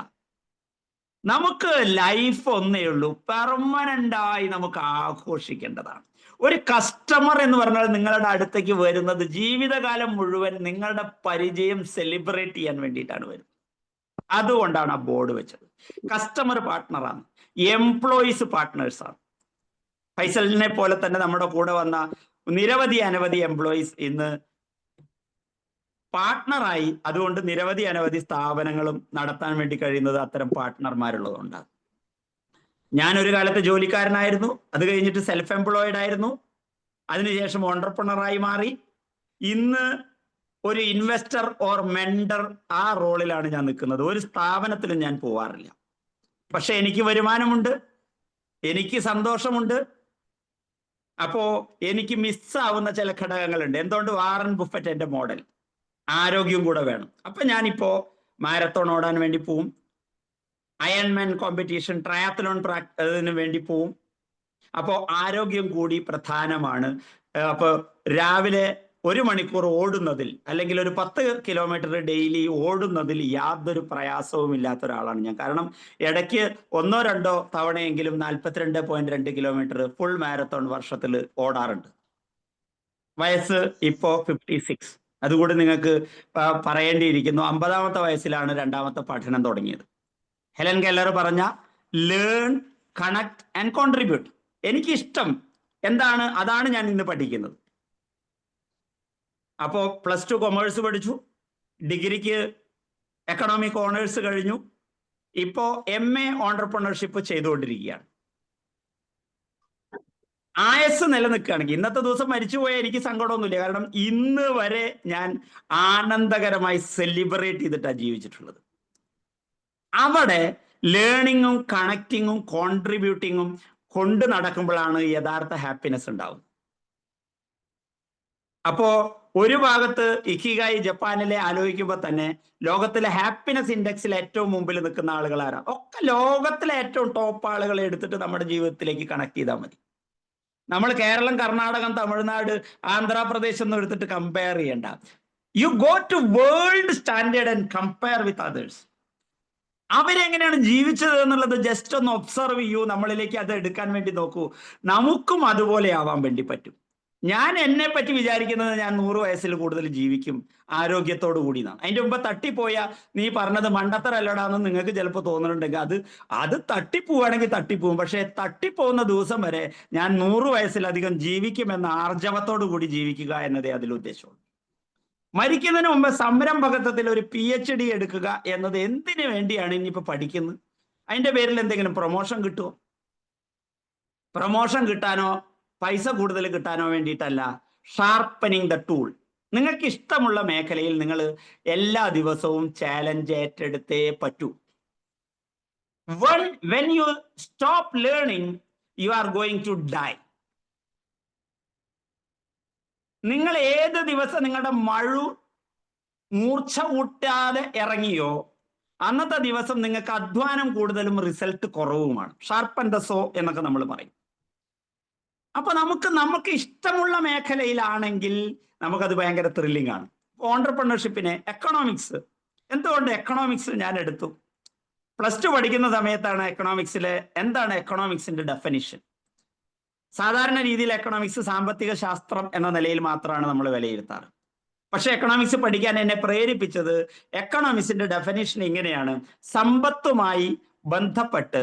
നമുക്ക് ലൈഫ് ഒന്നേ ഉള്ളൂ, പെർമനന്റായി നമുക്ക് ആഘോഷിക്കേണ്ടതാണ്. ഒരു കസ്റ്റമർ എന്ന് പറഞ്ഞാൽ നിങ്ങളുടെ അടുത്തേക്ക് വരുന്നത് ജീവിതകാലം മുഴുവൻ നിങ്ങളുടെ പരിചയം സെലിബ്രേറ്റ് ചെയ്യാൻ വേണ്ടിയിട്ടാണ് വരുന്നത്. അതുകൊണ്ടാണ് ആ ബോർഡ് വെച്ചത്. Customer പാർട്ട്ണറാണ്, employees പാർട്ട്നേഴ്സാണ്. ഫൈസലിനെ പോലെ തന്നെ നമ്മുടെ കൂടെ വന്ന നിരവധി അനവധി എംപ്ലോയീസ് ഇന്ന് പാർട്ട്ണറായി. അതുകൊണ്ട് നിരവധി അനവധി സ്ഥാപനങ്ങളും നടത്താൻ വേണ്ടി കഴിയുന്നത് അത്തരം പാർട്ട്ണർമാരുള്ളതുകൊണ്ടാണ്. ഞാനൊരു കാലത്ത് ജോലിക്കാരനായിരുന്നു, അത് കഴിഞ്ഞിട്ട് സെൽഫ് എംപ്ലോയിഡ് ആയിരുന്നു, അതിനുശേഷം ഓണ്ടർപ്രണറായി മാറി. ഇന്ന് ഒരു ഇൻവെസ്റ്റർ ഓർ മെൻഡർ, ആ റോളിലാണ് ഞാൻ നിൽക്കുന്നത്. ഒരു സ്ഥാപനത്തിലും ഞാൻ പോവാറില്ല. പക്ഷെ എനിക്ക് വരുമാനമുണ്ട്, എനിക്ക് സന്തോഷമുണ്ട്. അപ്പോ എനിക്ക് മിസ്സാവുന്ന ചില ഘടകങ്ങളുണ്ട്. എന്തുകൊണ്ട്? വാറൻ ബുഫറ്റ് എൻ്റെ മോഡൽ, ആരോഗ്യം കൂടെ വേണം. അപ്പൊ ഞാനിപ്പോ മാരത്തോൺ ഓടാൻ വേണ്ടി പോവും, അയൺമാൻ കോമ്പറ്റീഷൻ, ട്രയാത്തലോൺ അതിന് വേണ്ടി പോവും. അപ്പോൾ ആരോഗ്യം കൂടി പ്രധാനമാണ്. അപ്പോൾ രാവിലെ 1 മണിക്കൂർ ഓടുന്നതിൽ, അല്ലെങ്കിൽ ഒരു 10 കിലോമീറ്റർ ഡെയിലി ഓടുന്നതിൽ യാതൊരു പ്രയാസവും ഇല്ലാത്ത ഒരാളാണ് ഞാൻ. കാരണം ഇടയ്ക്ക് 1-2 തവണയെങ്കിലും 42.2 കിലോമീറ്റർ ഫുൾ മാരത്തോൺ വർഷത്തിൽ ഓടാറുണ്ട്. വയസ്സ് ഇപ്പോ 56. അതുകൂടി നിങ്ങൾക്ക് പറയേണ്ടിയിരിക്കുന്നു. 50ാമത്തെ വയസ്സിലാണ് 2ാമത്തെ പഠനം തുടങ്ങിയത്. ഹെലൻ കെല്ലർ പറഞ്ഞ ലേൺ, കണക്ട് ആൻഡ് കോൺട്രിബ്യൂട്ട്. എനിക്കിഷ്ടം എന്താണ് അതാണ് ഞാൻ ഇന്ന് പഠിക്കുന്നത്. അപ്പോൾ +2 കൊമേഴ്സ് പഠിച്ചു, ഡിഗ്രിക്ക് എക്കണോമിക് ഓണേഴ്സ് കഴിഞ്ഞു, ഇപ്പോ MA ഓണ്ടർപ്രണർഷിപ്പ് ചെയ്തുകൊണ്ടിരിക്കുകയാണ്. ആയസ് നിലനിൽക്കുകയാണെങ്കിൽ, ഇന്നത്തെ ദിവസം മരിച്ചുപോയാൽ എനിക്ക് സങ്കടമൊന്നുമില്ല. കാരണം ഇന്ന് വരെ ഞാൻ ആനന്ദകരമായി സെലിബ്രേറ്റ് ചെയ്തിട്ടാണ് ജീവിച്ചിട്ടുള്ളത്. അവിടെ ലേണിങ്ങും കണക്റ്റിങ്ങും കോൺട്രിബ്യൂട്ടിങ്ങും കൊണ്ട് നടക്കുമ്പോഴാണ് യഥാർത്ഥ ഹാപ്പിനെസ് ഉണ്ടാവുന്നത്. അപ്പോ ഒരു ഭാഗത്ത് ഇക്കിഗായി ജപ്പാനിലെ ആലോചിക്കുമ്പോൾ തന്നെ ലോകത്തിലെ ഹാപ്പിനെസ് ഇൻഡെക്സിൽ ഏറ്റവും മുമ്പിൽ നിൽക്കുന്ന ആളുകൾ ആരാ? ഒക്കെ ലോകത്തിലെ ഏറ്റവും ടോപ്പ് ആളുകളെ എടുത്തിട്ട് നമ്മുടെ ജീവിതത്തിലേക്ക് കണക്ട് ചെയ്താൽ മതി. നമ്മൾ കേരളം, കർണാടകം, തമിഴ്നാട്, ആന്ധ്രാപ്രദേശ് ഒന്നും എടുത്തിട്ട് കമ്പയർ ചെയ്യണ്ട. You go to world standard and compare with others. അവരെങ്ങനെയാണ് ജീവിച്ചത് എന്നുള്ളത് ജസ്റ്റ് ഒന്ന് ഒബ്സർവ് ചെയ്യൂ, നമ്മളിലേക്ക് അത് എടുക്കാൻ വേണ്ടി നോക്കൂ. നമുക്കും അതുപോലെ ആവാൻ വേണ്ടി പറ്റും. ഞാൻ എന്നെ പറ്റി വിചാരിക്കുന്നത് ഞാൻ 100 വയസ്സിൽ കൂടുതൽ ജീവിക്കും ആരോഗ്യത്തോടു കൂടി എന്നാണ്. അതിന്റെ മുമ്പ് തട്ടിപ്പോയ നീ പറഞ്ഞത് മണ്ടത്തരല്ലടാന്ന് നിങ്ങൾക്ക് ചിലപ്പോൾ തോന്നുന്നുണ്ടെങ്കിൽ അത് തട്ടിപ്പോവുകയാണെങ്കിൽ തട്ടിപ്പോവും. പക്ഷെ തട്ടിപ്പോകുന്ന ദിവസം വരെ ഞാൻ 100 വയസ്സിലധികം ജീവിക്കുമെന്ന ആർജവത്തോടു കൂടി ജീവിക്കുക എന്നതേ അതിൽ ഉദ്ദേശമുള്ളൂ. മരിക്കുന്നതിന് മുമ്പ് സംരംഭകത്വത്തിൽ ഒരു PhD എടുക്കുക എന്നത് എന്തിനു വേണ്ടിയാണ് ഇനിയിപ്പോൾ പഠിക്കുന്നത്? അതിന്റെ പേരിൽ എന്തെങ്കിലും പ്രൊമോഷൻ കിട്ടുമോ? പ്രൊമോഷൻ കിട്ടാനോ പൈസ കൂടുതൽ കിട്ടാനോ വേണ്ടിയിട്ടല്ല. Sharpening the tool. നിങ്ങൾക്ക് ഇഷ്ടമുള്ള മേഖലയിൽ നിങ്ങൾ എല്ലാ ദിവസവും ചാലഞ്ച് ഏറ്റെടുത്തേ പറ്റൂ. when you stop learning you are going to die. നിങ്ങൾ ഏത് ദിവസം നിങ്ങളുടെ മൂർച്ച കൂട്ടാതെ ഇറങ്ങിയോ അന്നത്തെ ദിവസം നിങ്ങൾക്ക് അധ്വാനം കൂടുതലും റിസൾട്ട് കുറവുമാണ്. ഷാർപ്പൻ ദ സോ എന്നൊക്കെ നമ്മൾ പറയും. അപ്പൊ നമുക്ക് ഇഷ്ടമുള്ള മേഖലയിലാണെങ്കിൽ നമുക്കത് ഭയങ്കര ത്രില്ലിംഗ് ആണ്. ഓണ്ടർപ്രണർഷിപ്പിനെ എക്കണോമിക്സ്, എന്തുകൊണ്ട് എക്കണോമിക്സ് ഞാൻ എടുത്തു? +2 പഠിക്കുന്ന സമയത്താണ് എക്കണോമിക്സിലെ എന്താണ് എക്കണോമിക്സിന്റെ ഡെഫിനിഷൻ. സാധാരണ രീതിയിൽ എക്കണോമിക്സ് സാമ്പത്തിക ശാസ്ത്രം എന്ന നിലയിൽ മാത്രമാണ് നമ്മൾ വിലയിരുത്താറ്. പക്ഷെ എക്കണോമിക്സ് പഠിക്കാൻ എന്നെ പ്രേരിപ്പിച്ചത് എക്കണോമിക്സിന്റെ ഡെഫിനിഷൻ ഇങ്ങനെയാണ്: സമ്പത്തുമായി ബന്ധപ്പെട്ട്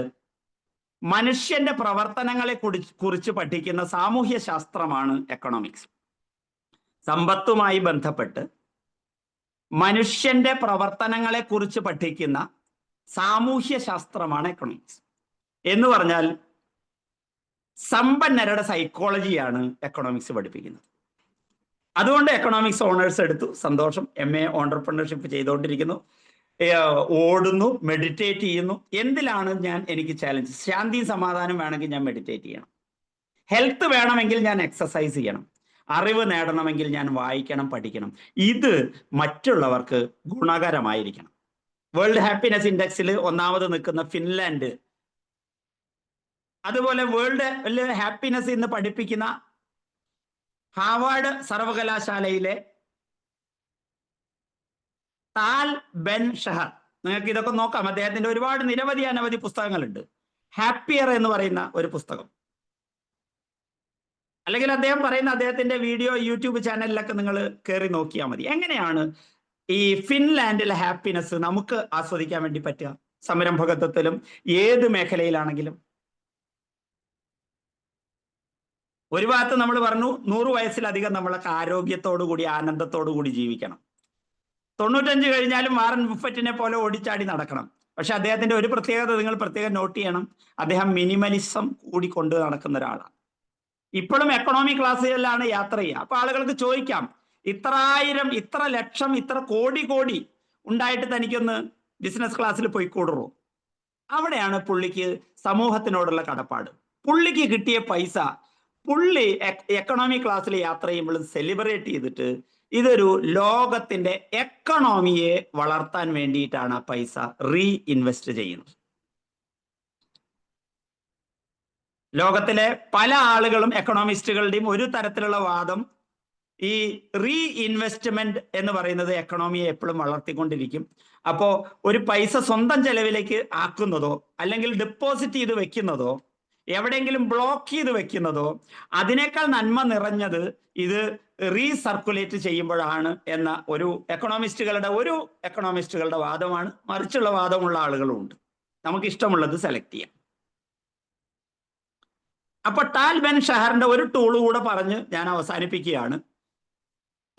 മനുഷ്യന്റെ പ്രവർത്തനങ്ങളെ കുറിച്ച് പഠിക്കുന്ന സാമൂഹ്യ ശാസ്ത്രമാണ് എക്കണോമിക്സ്. സമ്പത്തുമായി ബന്ധപ്പെട്ട് മനുഷ്യന്റെ പ്രവർത്തനങ്ങളെ കുറിച്ച് പഠിക്കുന്ന സാമൂഹ്യ ശാസ്ത്രമാണ് എക്കണോമിക്സ്. എന്ന് പറഞ്ഞാൽ സമ്പന്നരുടെ സൈക്കോളജിയാണ് എക്കണോമിക്സ് പഠിപ്പിക്കുന്നത്. അതുകൊണ്ട് എക്കണോമിക്സ് ഓണേഴ്സ് എടുത്തു. സന്തോഷം. MA ഓണ്ടർപ്രണർഷിപ്പ് ചെയ്തുകൊണ്ടിരിക്കുന്നു, ഓടുന്നു, മെഡിറ്റേറ്റ് ചെയ്യുന്നു. എന്തിലാണ് എനിക്ക് ചാലഞ്ച്? ശാന്തി സമാധാനം വേണമെങ്കിൽ ഞാൻ മെഡിറ്റേറ്റ് ചെയ്യണം, ഹെൽത്ത് വേണമെങ്കിൽ ഞാൻ എക്സസൈസ് ചെയ്യണം, അറിവ് നേടണമെങ്കിൽ ഞാൻ വായിക്കണം, പഠിക്കണം. ഇത് മറ്റുള്ളവർക്ക് ഗുണകരമായിരിക്കണം. വേൾഡ് ഹാപ്പിനെസ് ഇൻഡെക്സിൽ ഒന്നാമത് നിൽക്കുന്ന ഫിൻലാൻഡ്, അതുപോലെ വേൾഡ് ഹാപ്പിനെസ് ഇന്ന് പഠിപ്പിക്കുന്ന ഹാർവാർഡ് സർവകലാശാലയിലെ താൽ ബെൻ ഷഹർ, നിങ്ങൾക്ക് ഇതൊക്കെ നോക്കാം. അദ്ദേഹത്തിന്റെ ഒരുപാട് അനവധി പുസ്തകങ്ങളുണ്ട്. ഹാപ്പിയർ എന്ന് പറയുന്ന ഒരു പുസ്തകം, അല്ലെങ്കിൽ അദ്ദേഹം പറയുന്ന അദ്ദേഹത്തിന്റെ വീഡിയോ യൂട്യൂബ് ചാനലിലൊക്കെ നിങ്ങൾ കയറി നോക്കിയാൽ മതി. എങ്ങനെയാണ് ഈ ഫിൻലാൻഡിലെ ഹാപ്പിനെസ് നമുക്ക് ആസ്വദിക്കാൻ വേണ്ടി പറ്റുക? സംരംഭകത്വത്തിലും ഏത് മേഖലയിലാണെങ്കിലും. ഒരു ഭാഗത്ത് നമ്മൾ പറഞ്ഞു 100 വയസ്സിലധികം നമ്മളൊക്കെ ആരോഗ്യത്തോടു കൂടി ആനന്ദത്തോടു കൂടി ജീവിക്കണം. 95 കഴിഞ്ഞാലും വാറൻ ബുഫറ്റിനെ പോലെ ഓടിച്ചാടി നടക്കണം. പക്ഷെ അദ്ദേഹത്തിന്റെ ഒരു പ്രത്യേകത നിങ്ങൾ പ്രത്യേകം നോട്ട് ചെയ്യണം: അദ്ദേഹം മിനിമലിസം കൂടി കൊണ്ട് നടക്കുന്ന ഒരാളാണ്. ഇപ്പോഴും എക്കണോമി ക്ലാസ്സുകളിലാണ് യാത്ര ചെയ്യുക. അപ്പൊ ആളുകൾക്ക് ചോദിക്കാം, ഇത്ര ആയിരം, ഇത്ര ലക്ഷം, ഇത്ര കോടി ഉണ്ടായിട്ട് തനിക്കൊന്ന് ബിസിനസ് ക്ലാസ്സിൽ പോയിക്കൂടുറോ? അവിടെയാണ് പുള്ളിക്ക് സമൂഹത്തിനോടുള്ള കടപ്പാട്. പുള്ളിക്ക് കിട്ടിയ പൈസ പുള്ളി എക്കണോമി ക്ലാസ്സിൽ യാത്ര ചെയ്യുമ്പോൾ സെലിബ്രേറ്റ് ചെയ്തിട്ട് ഇതൊരു ലോകത്തിന്റെ എക്കണോമിയെ വളർത്താൻ വേണ്ടിയിട്ടാണ് ആ പൈസ ഇൻവെസ്റ്റ് ചെയ്യുന്നത്. ലോകത്തിലെ പല ആളുകളും എക്കണോമിസ്റ്റുകളുടെയും ഒരു തരത്തിലുള്ള വാദം ഈ ഇൻവെസ്റ്റ്മെന്റ് എന്ന് പറയുന്നത് എക്കണോമിയെ എപ്പോഴും വളർത്തിക്കൊണ്ടിരിക്കും. അപ്പോ ഒരു പൈസ സ്വന്തം ചെലവിലേക്ക് ആക്കുന്നതോ അല്ലെങ്കിൽ ഡെപ്പോസിറ്റ് ചെയ്ത് വെക്കുന്നതോ എവിടെയെങ്കിലും ബ്ലോക്ക് ചെയ്ത് വെക്കുന്നതോ അതിനേക്കാൾ നന്മ നിറഞ്ഞത് ഇത് റീസർക്കുലേറ്റ് ചെയ്യുമ്പോഴാണ് എന്ന ഒരു എക്കണോമിസ്റ്റുകളുടെ വാദമാണ്. മറിച്ചുള്ള വാദമുള്ള ആളുകളും ഉണ്ട്. നമുക്ക് ഇഷ്ടമുള്ളത് സെലക്ട് ചെയ്യാം. അപ്പൊ ടാൽ ബെൻ ഷഹറിന്റെ ഒരു ടൂള് കൂടെ പറഞ്ഞ് ഞാൻ അവസാനിപ്പിക്കുകയാണ്.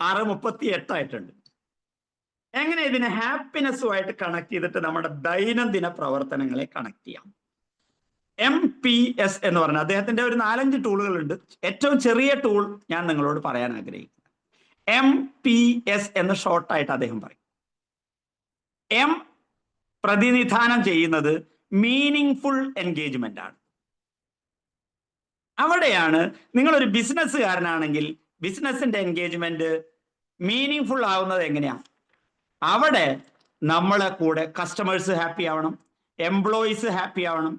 6:38 ആയിട്ടുണ്ട്. എങ്ങനെ ഇതിനെ ഹാപ്പിനെസ്സുമായിട്ട് കണക്ട് ചെയ്തിട്ട് നമ്മുടെ ദൈനംദിന പ്രവർത്തനങ്ങളെ കണക്ട് ചെയ്യാം? MPS എന്ന് പറഞ്ഞ അദ്ദേഹത്തിന്റെ ഒരു 4-5 ടൂളുകളുണ്ട്. ഏറ്റവും ചെറിയ ടൂൾ ഞാൻ നിങ്ങളോട് പറയാൻ ആഗ്രഹിക്കുന്നു. MPS എന്ന് ഷോർട്ടായിട്ട് അദ്ദേഹം പറയും. M പ്രതിനിധാനം ചെയ്യുന്നത് മീനിങ് എൻഗേജ്മെന്റ് ആണ്. അവിടെയാണ് നിങ്ങളൊരു ബിസിനസ്സുകാരനാണെങ്കിൽ ബിസിനസിന്റെ എൻഗേജ്മെന്റ് മീനിങ് ആവുന്നത് എങ്ങനെയാണ്? അവിടെ നമ്മളെ കൂടെ കസ്റ്റമേഴ്സ് ഹാപ്പി ആവണം, എംപ്ലോയീസ് ഹാപ്പി ആവണം,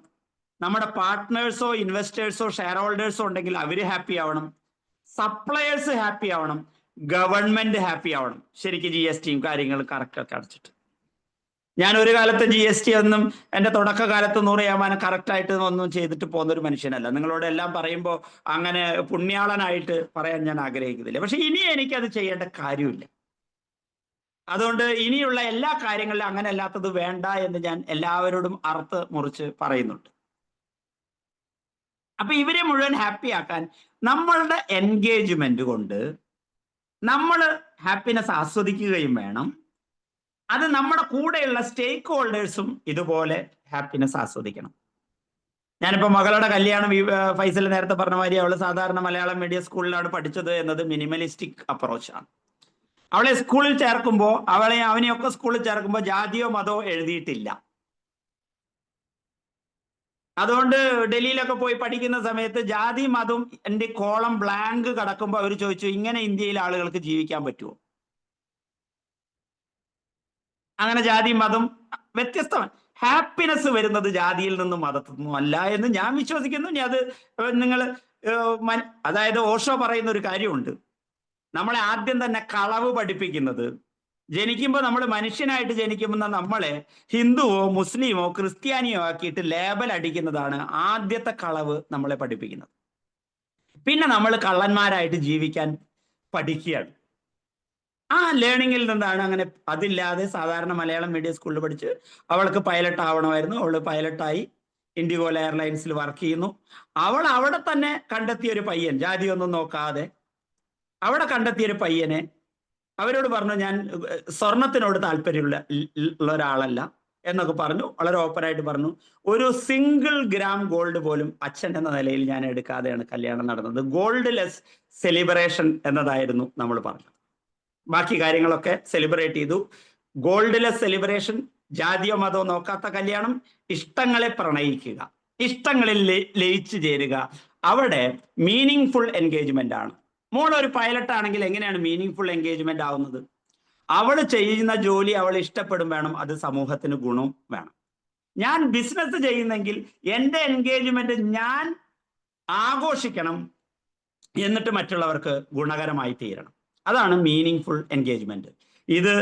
നമ്മുടെ പാർട്ട്നേഴ്സോ ഇൻവെസ്റ്റേഴ്സോ ഷെയർ ഹോൾഡേഴ്സോ ഉണ്ടെങ്കിൽ അവര് ഹാപ്പി ആവണം, സപ്ലയേഴ്സ് ഹാപ്പി ആവണം, ഗവൺമെന്റ് ഹാപ്പി ആവണം. ശരിക്കും GSTയും കാര്യങ്ങളും കറക്റ്റൊക്കെ അടച്ചിട്ട്. ഞാൻ ഒരു കാലത്ത് GST ഒന്നും എൻ്റെ തുടക്കകാലത്ത് 100% കറക്റ്റായിട്ട് ഒന്നും ചെയ്തിട്ട് പോകുന്നൊരു മനുഷ്യനല്ല. നിങ്ങളോട് എല്ലാം പറയുമ്പോൾ അങ്ങനെ പുണ്യാളനായിട്ട് പറയാൻ ഞാൻ ആഗ്രഹിക്കുന്നില്ല. പക്ഷെ ഇനി എനിക്കത് ചെയ്യേണ്ട കാര്യമില്ല. അതുകൊണ്ട് ഇനിയുള്ള എല്ലാ കാര്യങ്ങളിലും അങ്ങനെ അല്ലാത്തത് വേണ്ട എന്ന് ഞാൻ എല്ലാവരോടും അറുത്ത് മുറിച്ച് പറയുന്നുണ്ട്. അപ്പൊ ഇവരെ മുഴുവൻ ഹാപ്പി ആക്കാൻ നമ്മളുടെ എൻഗേജ്മെന്റ് കൊണ്ട് നമ്മൾ ഹാപ്പിനെസ് ആസ്വദിക്കുകയും വേണം. അത് നമ്മുടെ കൂടെയുള്ള സ്റ്റേക്ക് ഹോൾഡേഴ്സും ഇതുപോലെ ഹാപ്പിനെസ് ആസ്വദിക്കണം. ഞാനിപ്പോ മകളുടെ കല്യാണം ഫൈസൽ നേരത്തെ പറഞ്ഞ മാതിരി അവള് സാധാരണ മലയാളം മീഡിയം സ്കൂളിലാണ് പഠിച്ചത് എന്നത് മിനിമലിസ്റ്റിക് അപ്രോച്ചാണ്. അവളെ സ്കൂളിൽ ചേർക്കുമ്പോൾ അവനെയൊക്കെ സ്കൂളിൽ ചേർക്കുമ്പോൾ ജാതിയോ മതമോ എഴുതിയിട്ടില്ല. അതുകൊണ്ട് ഡൽഹിയിലൊക്കെ പോയി പഠിക്കുന്ന സമയത്ത് ജാതി മതം എൻ്റെ കോളം ബ്ലാങ്ക് കിടക്കുമ്പോൾ അവർ ചോദിച്ചു, ഇങ്ങനെ ഇന്ത്യയിൽ ആളുകൾക്ക് ജീവിക്കാൻ പറ്റുമോ? അങ്ങനെ ജാതി മതം വ്യത്യസ്തമാണ്. ഹാപ്പിനെസ് വരുന്നത് ജാതിയിൽ നിന്നും മതത്തിൽ നിന്നും അല്ല എന്ന് ഞാൻ വിശ്വസിക്കുന്നു. ഇനി അത് നിങ്ങൾ അതായത് ഓഷോ പറയുന്ന ഒരു കാര്യമുണ്ട്. നമ്മളെ ആദ്യം തന്നെ കളവ് പഠിപ്പിക്കുന്നത്, ജനിക്കുമ്പോൾ നമ്മൾ മനുഷ്യനായിട്ട് ജനിക്കുമ്പോൾ നമ്മളെ ഹിന്ദുവോ മുസ്ലിമോ ക്രിസ്ത്യാനിയോ ആക്കിയിട്ട് ലേബൽ അടിക്കുന്നതാണ് ആദ്യത്തെ കളവ് നമ്മളെ പഠിപ്പിക്കുന്നത്. പിന്നെ നമ്മൾ കള്ളന്മാരായിട്ട് ജീവിക്കാൻ പഠിക്കുകയാണ്. ആ ലേണിങ്ങിൽ നിന്നാണ് അങ്ങനെ. അതില്ലാതെ സാധാരണ മലയാളം മീഡിയം സ്കൂളിൽ പഠിച്ച് അവൾക്ക് പൈലറ്റ് ആവണമായിരുന്നു. അവൾ പൈലറ്റായി ഇൻഡിഗോ എയർലൈൻസിൽ വർക്ക് ചെയ്യുന്നു. അവൾ അവിടെ തന്നെ കണ്ടെത്തിയൊരു പയ്യൻ, ജാതിയൊന്നും നോക്കാതെ അവിടെ കണ്ടെത്തിയൊരു പയ്യനെ അവരോട് പറഞ്ഞു, ഞാൻ സ്വർണത്തിനോട് താല്പര്യമുള്ള ഒരാളല്ല എന്നൊക്കെ പറഞ്ഞു. വളരെ ഓപ്പണായിട്ട് പറഞ്ഞു. ഒരു സിംഗിൾ ഗ്രാം ഗോൾഡ് പോലും അച്ഛൻ എന്ന നിലയിൽ ഞാൻ എടുക്കാതെയാണ് കല്യാണം നടന്നത്. ഗോൾഡ് ലെസ് സെലിബ്രേഷൻ എന്നതായിരുന്നു നമ്മൾ പറഞ്ഞത്. ബാക്കി കാര്യങ്ങളൊക്കെ സെലിബ്രേറ്റ് ചെയ്തു. ഗോൾഡ് ലെസ് സെലിബ്രേഷൻ, ജാതിയോ മതമോ നോക്കാത്ത കല്യാണം, ഇഷ്ടങ്ങളെ പ്രണയിക്കുക, ഇഷ്ടങ്ങളിൽ ലയിച്ചു ചേരുക, അവിടെ മീനിങ് ഫുൾ എൻഗേജ്മെന്റ് ആണ്. മോൾ ഒരു പൈലറ്റ് ആണെങ്കിൽ എങ്ങനെയാണ് മീനിങ് ഫുൾ എൻഗേജ്മെന്റ് ആവുന്നത്? അവൾ ചെയ്യുന്ന ജോലി അവൾ ഇഷ്ടപ്പെടും വേണം, അത് സമൂഹത്തിന് ഗുണം വേണം. ഞാൻ ബിസിനസ് ചെയ്യുന്നെങ്കിൽ എൻ്റെ എൻഗേജ്മെന്റ് ഞാൻ ആഘോഷിക്കണം, എന്നിട്ട് മറ്റുള്ളവർക്ക് ഗുണകരമായി തീരണം. അതാണ് മീനിങ് ഫുൾ എൻഗേജ്മെന്റ്. ഇത്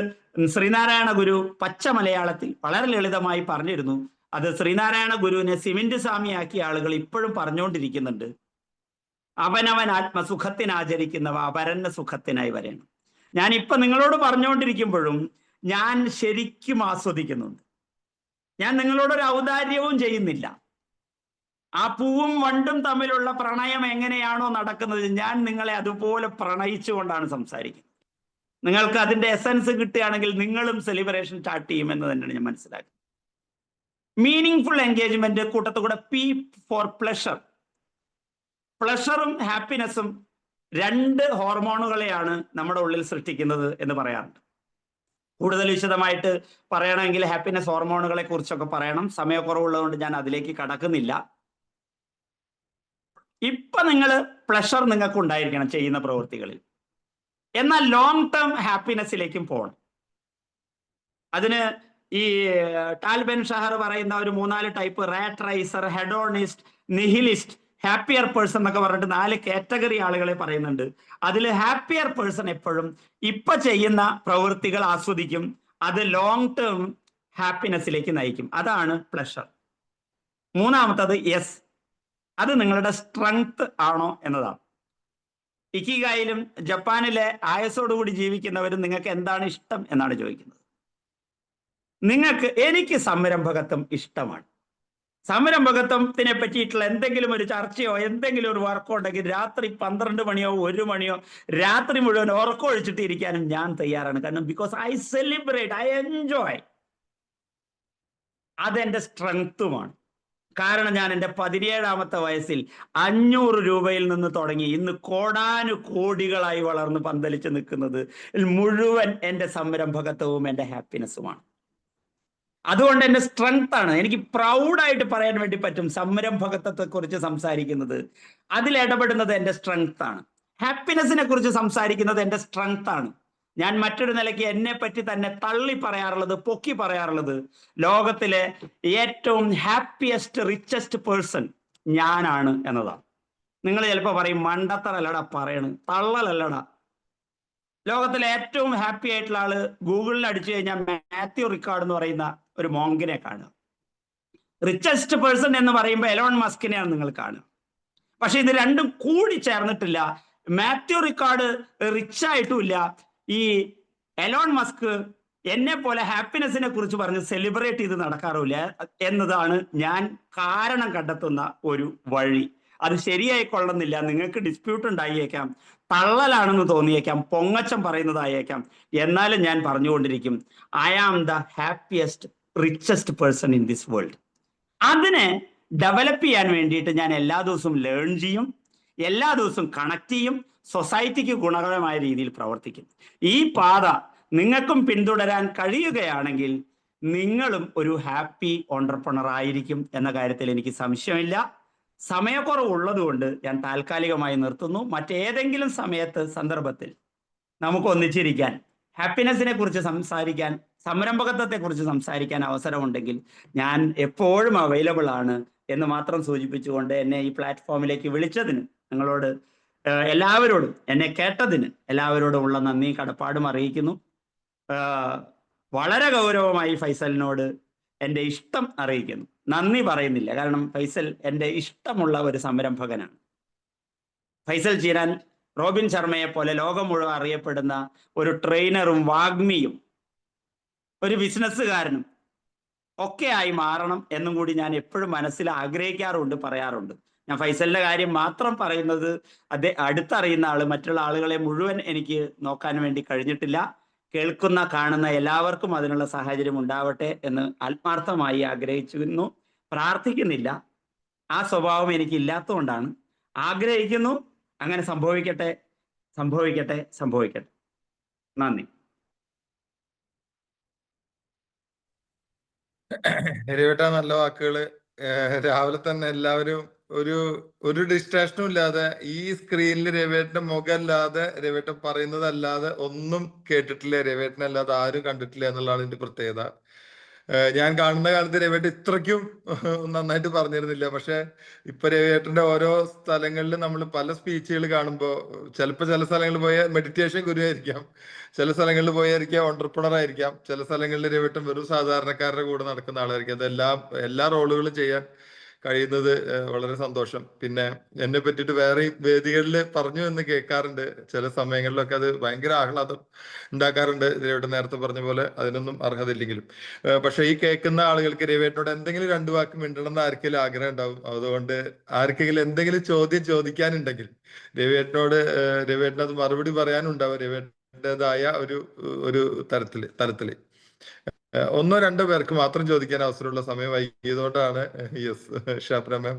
ശ്രീനാരായണ ഗുരു പച്ച മലയാളത്തിൽ വളരെ ലളിതമായി പറഞ്ഞിരുന്നു. അത് ശ്രീനാരായണ ഗുരുവിനെ സിമന്റ് സ്വാമിയാക്കിയ ആളുകൾ ഇപ്പോഴും പറഞ്ഞുകൊണ്ടിരിക്കുന്നുണ്ട്. അവനവൻ ആത്മസുഖത്തിനാചരിക്കുന്നവ അപരന്റെ സുഖത്തിനായി വരണം. ഞാൻ ഇപ്പൊ നിങ്ങളോട് പറഞ്ഞുകൊണ്ടിരിക്കുമ്പോഴും ഞാൻ ശരിക്കും ആസ്വദിക്കുന്നുണ്ട്. ഞാൻ നിങ്ങളോടൊരു ഔദാര്യവും ചെയ്യുന്നില്ല. ആ പൂവും വണ്ടും തമ്മിലുള്ള പ്രണയം എങ്ങനെയാണോ നടക്കുന്നത്, ഞാൻ നിങ്ങളെ അതുപോലെ പ്രണയിച്ചുകൊണ്ടാണ് സംസാരിക്കുന്നത്. നിങ്ങൾക്ക് അതിന്റെ എസൻസ് കിട്ടുകയാണെങ്കിൽ നിങ്ങളും സെലിബ്രേഷൻ സ്റ്റാർട്ട് ചെയ്യുമെന്ന് തന്നെയാണ് ഞാൻ മനസ്സിലാക്കുന്നത്. മീനിങ് ഫുൾ എൻഗേജ്മെന്റ് കൂട്ടത്തുകൂടെ പി ഫോർ പ്ലഷർ. പ്ലഷറും ഹാപ്പിനെസ്സും രണ്ട് ഹോർമോണുകളെയാണ് നമ്മുടെ ഉള്ളിൽ സൃഷ്ടിക്കുന്നത് എന്ന് പറയാറുണ്ട്. കൂടുതൽ വിശദമായിട്ട് പറയണമെങ്കിൽ ഹാപ്പിനെസ് ഹോർമോണുകളെ കുറിച്ചൊക്കെ പറയണം. സമയക്കുറവുള്ളതുകൊണ്ട് ഞാൻ അതിലേക്ക് കടക്കുന്നില്ല. ഇപ്പൊ നിങ്ങൾ പ്ലഷർ നിങ്ങൾക്ക് ഉണ്ടായിരിക്കണം ചെയ്യുന്ന പ്രവൃത്തികളിൽ. എന്നാൽ ലോങ് ടേം ഹാപ്പിനെസ്സിലേക്കും പോകണം. അതിന് ഈ ടാൽ ബെൻ ഷഹർ പറയുന്ന ഒരു 3-4 type, rat racer, hedonist, nihilist, happier person എന്നൊക്കെ പറഞ്ഞിട്ട് 4 കാറ്റഗറി ആളുകളെ പറയുന്നുണ്ട്. അതിൽ ഹാപ്പിയർ പേഴ്സൺ എപ്പോഴും ഇപ്പൊ ചെയ്യുന്ന പ്രവൃത്തികൾ ആസ്വദിക്കും. അത് ലോങ് ടേം ഹാപ്പിനെസ്സിലേക്ക് നയിക്കും. അതാണ് പ്ലഷർ. മൂന്നാമത്തത് യെസ്, അത് നിങ്ങളുടെ സ്ട്രെങ്ത് ആണോ എന്നതാണ്. ഇക്കിഗായിലും ജപ്പാനിലെ ആയസോടുകൂടി ജീവിക്കുന്നവരും നിങ്ങൾക്ക് എന്താണ് ഇഷ്ടം എന്നാണ് ചോദിക്കുന്നത്. എനിക്ക് സംരംഭകത്വം ഇഷ്ടമാണ്. സംരംഭകത്വത്തിനെ പറ്റിയിട്ടുള്ള എന്തെങ്കിലും ഒരു ചർച്ചയോ എന്തെങ്കിലും ഒരു വർക്കോ ഉണ്ടെങ്കിൽ രാത്രി 12 മണിയോ 1 മണിയോ രാത്രി മുഴുവൻ ഉറക്കമൊഴിച്ചിട്ട് ഇരിക്കാനും ഞാൻ തയ്യാറാണ്. കാരണം because I celebrate, I enjoy. അതെന്റെ സ്ട്രെങ്ത്തുമാണ്. കാരണം ഞാൻ എൻ്റെ 17ാമത്തെ വയസ്സിൽ 500 രൂപയിൽ നിന്ന് തുടങ്ങി ഇന്ന് കോടാനുകോടികളായി വളർന്ന് പന്തലിച്ച് നിൽക്കുന്നത് മുഴുവൻ എൻ്റെ സംരംഭകത്വവും എൻ്റെ ഹാപ്പിനെസ്സുമാണ്. അതുകൊണ്ട് എൻ്റെ സ്ട്രെങ്ത് ആണ്. എനിക്ക് പ്രൗഡായിട്ട് പറയാൻ വേണ്ടി പറ്റും സംരംഭകത്വത്തെ കുറിച്ച് സംസാരിക്കുന്നത്. അതിലിടപെടുന്നത് എൻ്റെ സ്ട്രെങ്ത് ആണ്. ഹാപ്പിനെസ്സിനെ കുറിച്ച് സംസാരിക്കുന്നത് എൻ്റെ സ്ട്രെങ്ത് ആണ്. ഞാൻ മറ്റൊരു നിലയ്ക്ക് എന്നെ പറ്റി തന്നെ തള്ളി പറയാറുള്ളത്, പൊക്കി പറയാറുള്ളത്, ലോകത്തിലെ ഏറ്റവും ഹാപ്പിയസ്റ്റ് റിച്ചസ്റ്റ് പേഴ്സൺ ഞാനാണ് എന്നതാണ്. നിങ്ങൾ ചിലപ്പോൾ പറയും, മണ്ടത്തരല്ലടാ പറയണ്, തള്ളലല്ലടാ. ലോകത്തിലെ ഏറ്റവും ഹാപ്പി ആയിട്ടുള്ള ആള് ഗൂഗിളിൽ അടിച്ചു കഴിഞ്ഞാൽ മാത്യു റിക്കാർഡ് എന്ന് പറയുന്ന ഒരു മോങ്കിനെ കാണുക. റിച്ചസ്റ്റ് പേഴ്സൺ എന്ന് പറയുമ്പോൾ എലോൺ മസ്കിനെയാണ് നിങ്ങൾ കാണുക. പക്ഷെ ഇത് രണ്ടും കൂടി ചേർന്നിട്ടില്ല. മാത്യു റിക്കാർഡ് റിച്ച് ആയിട്ടുമില്ല. ഈ എലോൺ മസ്ക് എന്നെ പോലെ ഹാപ്പിനെസ്സിനെ കുറിച്ച് പറഞ്ഞ് സെലിബ്രേറ്റ് ചെയ്ത് നടക്കാറില്ല എന്നതാണ് ഞാൻ കാരണം കണ്ടെത്തുന്ന ഒരു വഴി. അത് ശരിയായി കൊള്ളുന്നില്ല. നിങ്ങൾക്ക് ഡിസ്പ്യൂട്ട് ഉണ്ടായേക്കാം, തള്ളലാണെന്ന് തോന്നിയേക്കാം, പൊങ്ങച്ചം പറയുന്നതായേക്കാം. എന്നാലും ഞാൻ പറഞ്ഞുകൊണ്ടിരിക്കും, I am the happiest richest person in this world. അതിനെ ഡെവലപ്പ് ചെയ്യാൻ വേണ്ടിയിട്ട് ഞാൻ എല്ലാ ദിവസവും ലേൺ ചെയ്യും, എല്ലാ ദിവസവും കണക്ട് ചെയ്യും, സൊസൈറ്റിക്ക് ഗുണകരമായ രീതിയിൽ പ്രവർത്തിക്കും. ഈ പാത നിങ്ങൾക്കും പിന്തുടരാൻ കഴിയുകയാണെങ്കിൽ നിങ്ങളും ഒരു ഹാപ്പി ഓണ്ടർപ്രണർ ആയിരിക്കും എന്ന കാര്യത്തിൽ എനിക്ക് സംശയമില്ല. സമയക്കുറവുള്ളത് കൊണ്ട് ഞാൻ താൽക്കാലികമായി നിർത്തുന്നു. മറ്റേതെങ്കിലും സമയത്ത് സന്ദർഭത്തിൽ നമുക്ക് ഒന്നിച്ചിരിക്കാൻ, ഹാപ്പിനെസ്സിനെ കുറിച്ച് സംസാരിക്കാൻ, സംരംഭകത്വത്തെ കുറിച്ച് സംസാരിക്കാൻ അവസരമുണ്ടെങ്കിൽ ഞാൻ എപ്പോഴും അവൈലബിൾ ആണ് എന്ന് മാത്രം സൂചിപ്പിച്ചുകൊണ്ട് എന്നെ ഈ പ്ലാറ്റ്ഫോമിലേക്ക് വിളിച്ചതിന് നിങ്ങളോട് എല്ലാവരോടും, എന്നെ കേട്ടതിന് എല്ലാവരോടും ഉള്ള നന്ദി കടപ്പാടും അറിയിക്കുന്നു. വളരെ ഗൗരവമായി ഫൈസലിനോട് എൻ്റെ ഇഷ്ടം അറിയിക്കുന്നു. നന്ദി പറയുന്നില്ല, കാരണം ഫൈസൽ എൻ്റെ ഇഷ്ടമുള്ള ഒരു സംരംഭകനാണ്. ഫൈസൽ ചീരാൻ റോബിൻ ശർമ്മയെ പോലെ ലോകം മുഴുവൻ അറിയപ്പെടുന്ന ഒരു ട്രെയിനറും വാഗ്മിയും ഒരു ബിസിനസ്സുകാരനും ഒക്കെ ആയി മാറണം എന്നും കൂടി ഞാൻ എപ്പോഴും മനസ്സിൽ ആഗ്രഹിക്കാറുണ്ട്, പറയാറുണ്ട്. ഞാൻ ഫൈസലിന്റെ കാര്യം മാത്രം പറയുന്നത് അടുത്തറിയുന്ന ആള്, മറ്റുള്ള ആളുകളെ മുഴുവൻ എനിക്ക് നോക്കാൻ വേണ്ടി കഴിഞ്ഞിട്ടില്ല. കേൾക്കുന്ന കാണുന്ന എല്ലാവർക്കും അതിനുള്ള സാഹചര്യം ഉണ്ടാവട്ടെ എന്ന് ആത്മാർത്ഥമായി ആഗ്രഹിച്ചിരുന്നു, പ്രാർത്ഥിക്കുന്നില്ല. ആ സ്വഭാവം എനിക്ക് ഇല്ലാത്തതുകൊണ്ടാണ്. ആഗ്രഹിക്കുന്നു, അങ്ങനെ സംഭവിക്കട്ടെ, സംഭവിക്കട്ടെ, സംഭവിക്കട്ടെ. നന്ദി. ഹരിവേട്ട, നല്ല വാക്കുകള്. രാവിലെ തന്നെ എല്ലാവരും ഒരു ഒരു ഡിസ്ട്രാക്ഷനും ഇല്ലാതെ ഈ സ്ക്രീനിൽ രവിയേട്ടന്റെ മുഖമല്ലാതെ രവിയേട്ടൻ പറയുന്നതല്ലാതെ ഒന്നും കേട്ടിട്ടില്ല, രവിയേട്ടനല്ലാതെ ആരും കണ്ടിട്ടില്ല എന്നുള്ളതാണ് ഇതിന്റെ പ്രത്യേകത. ഞാൻ കാണുന്ന കാലത്ത് രവിയേട്ടൻ ഇത്രയ്ക്കും നന്നായിട്ട് പറഞ്ഞിരുന്നില്ല. പക്ഷെ ഇപ്പൊ രവിയേട്ടന്റെ ഓരോ സ്ഥലങ്ങളിൽ നമ്മൾ പല സ്പീച്ചുകൾ കാണുമ്പോൾ ചിലപ്പോൾ ചില സ്ഥലങ്ങളിൽ പോയ മെഡിറ്റേഷൻ ഗുരുവായിരിക്കാം, ചില സ്ഥലങ്ങളിൽ പോയായിരിക്കാം ഓണ്ടർപ്രണർ ആയിരിക്കാം, ചില സ്ഥലങ്ങളിൽ രവിയേട്ടൻ വെറും സാധാരണക്കാരുടെ കൂടെ നടക്കുന്ന ആളായിരിക്കും. അതെല്ലാം എല്ലാ റോളുകളും ചെയ്യാൻ കഴിയുന്നത് വളരെ സന്തോഷം. പിന്നെ എന്നെ പറ്റിയിട്ട് വേറെ വേദികളിൽ പറഞ്ഞു എന്ന് കേൾക്കാറുണ്ട്. ചില സമയങ്ങളിലൊക്കെ അത് ഭയങ്കര ആഹ്ലാദം ഉണ്ടാക്കാറുണ്ട്. രവിയേട്ടൻ നേരത്തെ പറഞ്ഞ പോലെ അതിനൊന്നും അർഹതയില്ലെങ്കിലും. പക്ഷെ ഈ കേൾക്കുന്ന ആളുകൾക്ക് രവിയേട്ടനോട് എന്തെങ്കിലും രണ്ടു വാക്ക് മിണ്ടണം എന്ന് ആർക്കെങ്കിലും ആഗ്രഹം ഉണ്ടാവും. അതുകൊണ്ട് ആർക്കെങ്കിലും എന്തെങ്കിലും ചോദ്യം ചോദിക്കാനുണ്ടെങ്കിൽ രവിയേട്ടൻ അത് മറുപടി പറയാനുണ്ടാവും രവിയേട്ടൻ്റെതായ ഒരു തലത്തില്. ഒന്നോ രണ്ടോ പേർക്ക് മാത്രം ചോദിക്കാൻ അവസരമുള്ള സമയം വൈകിയതുകൊണ്ടാണ്. യെസ്, ഷാപ്ര മാം.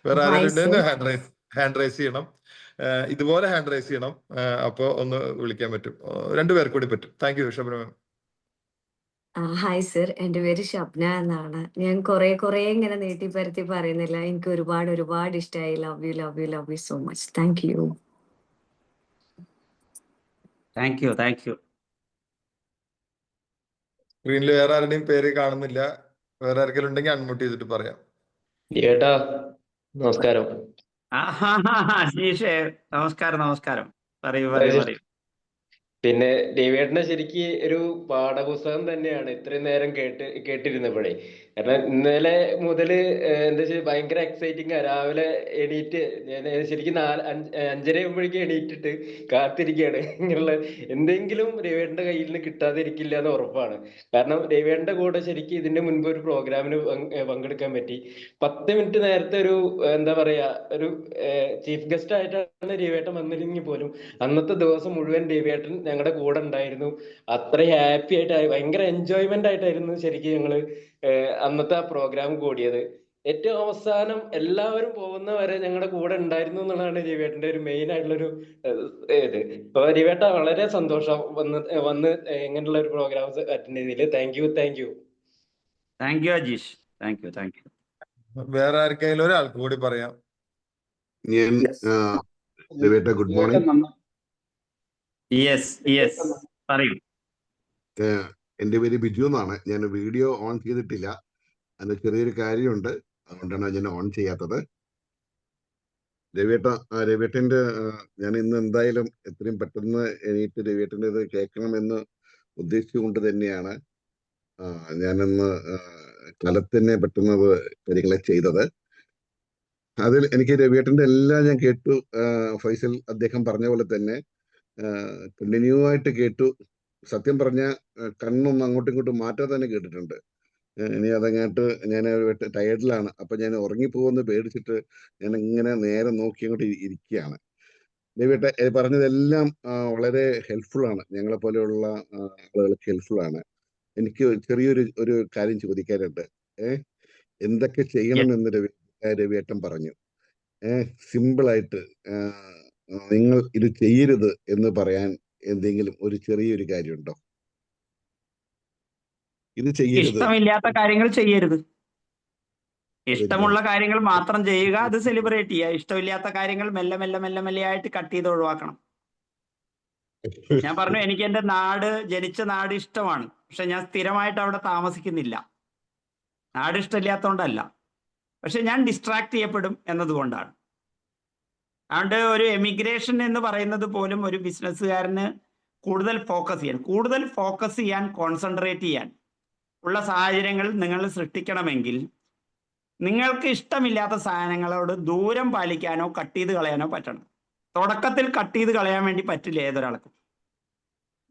വേറെ ആരെങ്കിലും ഹാൻഡ് റൈസ് ചെയ്യണം, ഇതുപോലെ ഹാൻഡ് റൈസ് ചെയ്യണം. അപ്പോ ഒന്ന് വിളിക്കാൻ പറ്റും, രണ്ടുപേർക്ക് കൂടി പറ്റും. Thank you Shapra ma'am. Hi sir, എൻ്റെ പേര് ഷബ്ന എന്നാണ്. ഞാൻ കുറെ ഇങ്ങനെ നീട്ടിപ്പരത്തി പറയുന്നില്ല. എനിക്ക് ഒരുപാട് ഇഷ്ടമായി. Love you so much. Thank you. Thank you, thank U. സ്ക്രീനിൽ വേറെ ആരുടെയും പേര് കാണുന്നില്ല. വേറെ ആർക്കെങ്കിലും ഉണ്ടെങ്കിൽ അൺമ്യൂട്ട് ചെയ്തിട്ട് പറയാം. ഏട്ടാ നമസ്കാരം. അജീഷേ, നമസ്കാരം. നമസ്കാരം. പറയൂ. പിന്നെ രവിയേട്ടനെ ശരിക്ക് ഒരു പാഠപുസ്തകം തന്നെയാണ് ഇത്രയും നേരം കേട്ടിരുന്നപ്പോഴേ. കാരണം ഇന്നലെ മുതല് എന്താ വെച്ചാൽ ഭയങ്കര എക്സൈറ്റിംഗ്. രാവിലെ എണീറ്റ് ഞാൻ ശരിക്കും 5:30 ആകുമ്പോഴേക്കും എണീറ്റിട്ട് കാത്തിരിക്കുകയാണ്. ഇങ്ങനെയുള്ള എന്തെങ്കിലും രവിയേട്ടന്റെ കയ്യിൽ നിന്ന് കിട്ടാതിരിക്കില്ല എന്ന് ഉറപ്പാണ്. കാരണം രവിയേട്ടന്റെ കൂടെ ശരിക്കും ഇതിന്റെ മുൻപ് ഒരു പ്രോഗ്രാമിന് പങ്കെടുക്കാൻ പറ്റി. 10 മിനിറ്റ് നേരത്തെ ഒരു എന്താ പറയാ ഒരു ചീഫ് ഗസ്റ്റ് ആയിട്ടാണ് രവിയേട്ടൻ വന്നിരുന്നെങ്കിൽ പോലും അന്നത്തെ ദിവസം മുഴുവൻ രവിയേട്ടൻ ഞങ്ങളുടെ കൂടെ ഉണ്ടായിരുന്നു. അത്ര ഹാപ്പി ആയിട്ട് ഭയങ്കര എൻജോയ്മെന്റ് ആയിട്ടായിരുന്നു ശരിക്കും ഞങ്ങള് അന്നത്തെ ആ പ്രോഗ്രാം കൂടിയത്. ഏറ്റവും അവസാനം എല്ലാവരും പോകുന്ന വരെ ഞങ്ങളുടെ കൂടെ ഉണ്ടായിരുന്നു എന്നുള്ളതാണ് രവിയേട്ടന്റെ ഒരു മെയിൻ ആയിട്ടുള്ളൊരു ഇത്. ഇപ്പൊ രവിയേട്ട വളരെ സന്തോഷം വന്ന് ഇങ്ങനെയുള്ള ഒരു പ്രോഗ്രാംസ് അറ്റൻഡ് ചെയ്തതിൽ. Thank you. Thank U Ajeesh. Thank you. വേറെ ആർക്കെങ്കിലും ഒരാൾക്ക് കൂടി പറയാം. Good morning. യെസ് പറയൂ. എൻ്റെ പേര് ബിജു എന്നാണ്. ഞാൻ വീഡിയോ ഓൺ ചെയ്തിട്ടില്ല, അതിന് ചെറിയൊരു കാര്യമുണ്ട്, അതുകൊണ്ടാണ് ഞാൻ ഓൺ ചെയ്യാത്തത്. രവിയേട്ടൻ്റെ ഞാൻ ഇന്ന് എന്തായാലും എത്രയും പെട്ടെന്ന് എണീറ്റ് രവിയേട്ടൻ്റെ ഇത് കേൾക്കണമെന്ന് ഉദ്ദേശിച്ചുകൊണ്ട് തന്നെയാണ് ഞാനിന്ന് കാലത്തന്നെ പെട്ടെന്ന് കാര്യങ്ങളെ ചെയ്തത്. അതിൽ എനിക്ക് രവിയേട്ടൻ്റെ എല്ലാം ഞാൻ കേട്ടു. ഫൈസൽ അദ്ദേഹം പറഞ്ഞ പോലെ തന്നെ കണ്ടിന്യൂ ആയിട്ട് കേട്ടു. സത്യം പറഞ്ഞ കണ്ണൊന്നും അങ്ങോട്ടും ഇങ്ങോട്ടും മാറ്റാതെ തന്നെ കേട്ടിട്ടുണ്ട്. ഇനി അതങ്ങോട്ട് ഞാൻ ടയർഡിലാണ്, അപ്പൊ ഞാൻ ഉറങ്ങിപ്പോകുമെന്ന് പേടിച്ചിട്ട് ഞാൻ ഇങ്ങനെ നേരെ നോക്കി അങ്ങോട്ട് ഇരിക്കുകയാണ്. രവിയേട്ട പറഞ്ഞതെല്ലാം വളരെ ഹെൽപ്ഫുൾ ആണ്, ഞങ്ങളെ പോലെയുള്ള ആളുകൾക്ക് ഹെൽപ്ഫുൾ ആണ്. എനിക്ക് ചെറിയൊരു കാര്യം ചോദിക്കാനുണ്ട്. എന്തൊക്കെ ചെയ്യണമെന്ന് രവിയേട്ടൻ പറഞ്ഞു. സിമ്പിളായിട്ട് നിങ്ങൾ ഇത് ചെയ്യരുത് എന്ന് പറയാൻ എന്തെങ്കിലും ഒരു ചെറിയൊരു കാര്യമുണ്ടോ? ഇത് ചെയ്യരുത്. ഇഷ്ടമില്ലാത്ത കാര്യങ്ങൾ ചെയ്യരുത്. ഇഷ്ടമുള്ള കാര്യങ്ങൾ മാത്രം ചെയ്യുക, അത് സെലിബ്രേറ്റ് ചെയ്യുക. ഇഷ്ടമില്ലാത്ത കാര്യങ്ങൾ മെല്ലെ ആയിട്ട് കട്ട് ചെയ്ത് ഒഴിവാക്കണം. ഞാൻ പറഞ്ഞു, എനിക്ക് എൻ്റെ ജനിച്ച നാട് ഇഷ്ടമാണ്, പക്ഷെ ഞാൻ സ്ഥിരമായിട്ട് അവിടെ താമസിക്കുന്നില്ല. നാട് ഇഷ്ടമില്ലാത്തതുകൊണ്ടല്ല, പക്ഷെ ഞാൻ ഡിസ്ട്രാക്ട് ചെയ്യപ്പെടും എന്നതുകൊണ്ടാണ്. അതുകൊണ്ട് ഒരു എമിഗ്രേഷൻ എന്ന് പറയുന്നത് പോലും ഒരു ബിസിനസ്സുകാരന് കൂടുതൽ ഫോക്കസ് ചെയ്യാൻ കോൺസെൻട്രേറ്റ് ചെയ്യാൻ ഉള്ള സാഹചര്യങ്ങൾ നിങ്ങൾ സൃഷ്ടിക്കണമെങ്കിൽ നിങ്ങൾക്ക് ഇഷ്ടമില്ലാത്ത സാധനങ്ങളോട് ദൂരം പാലിക്കാനോ കട്ട് ചെയ്ത് കളയാനോ പറ്റണം. തുടക്കത്തിൽ കട്ട് ചെയ്ത് കളയാൻ വേണ്ടി പറ്റില്ല ഏതൊരാൾക്കും.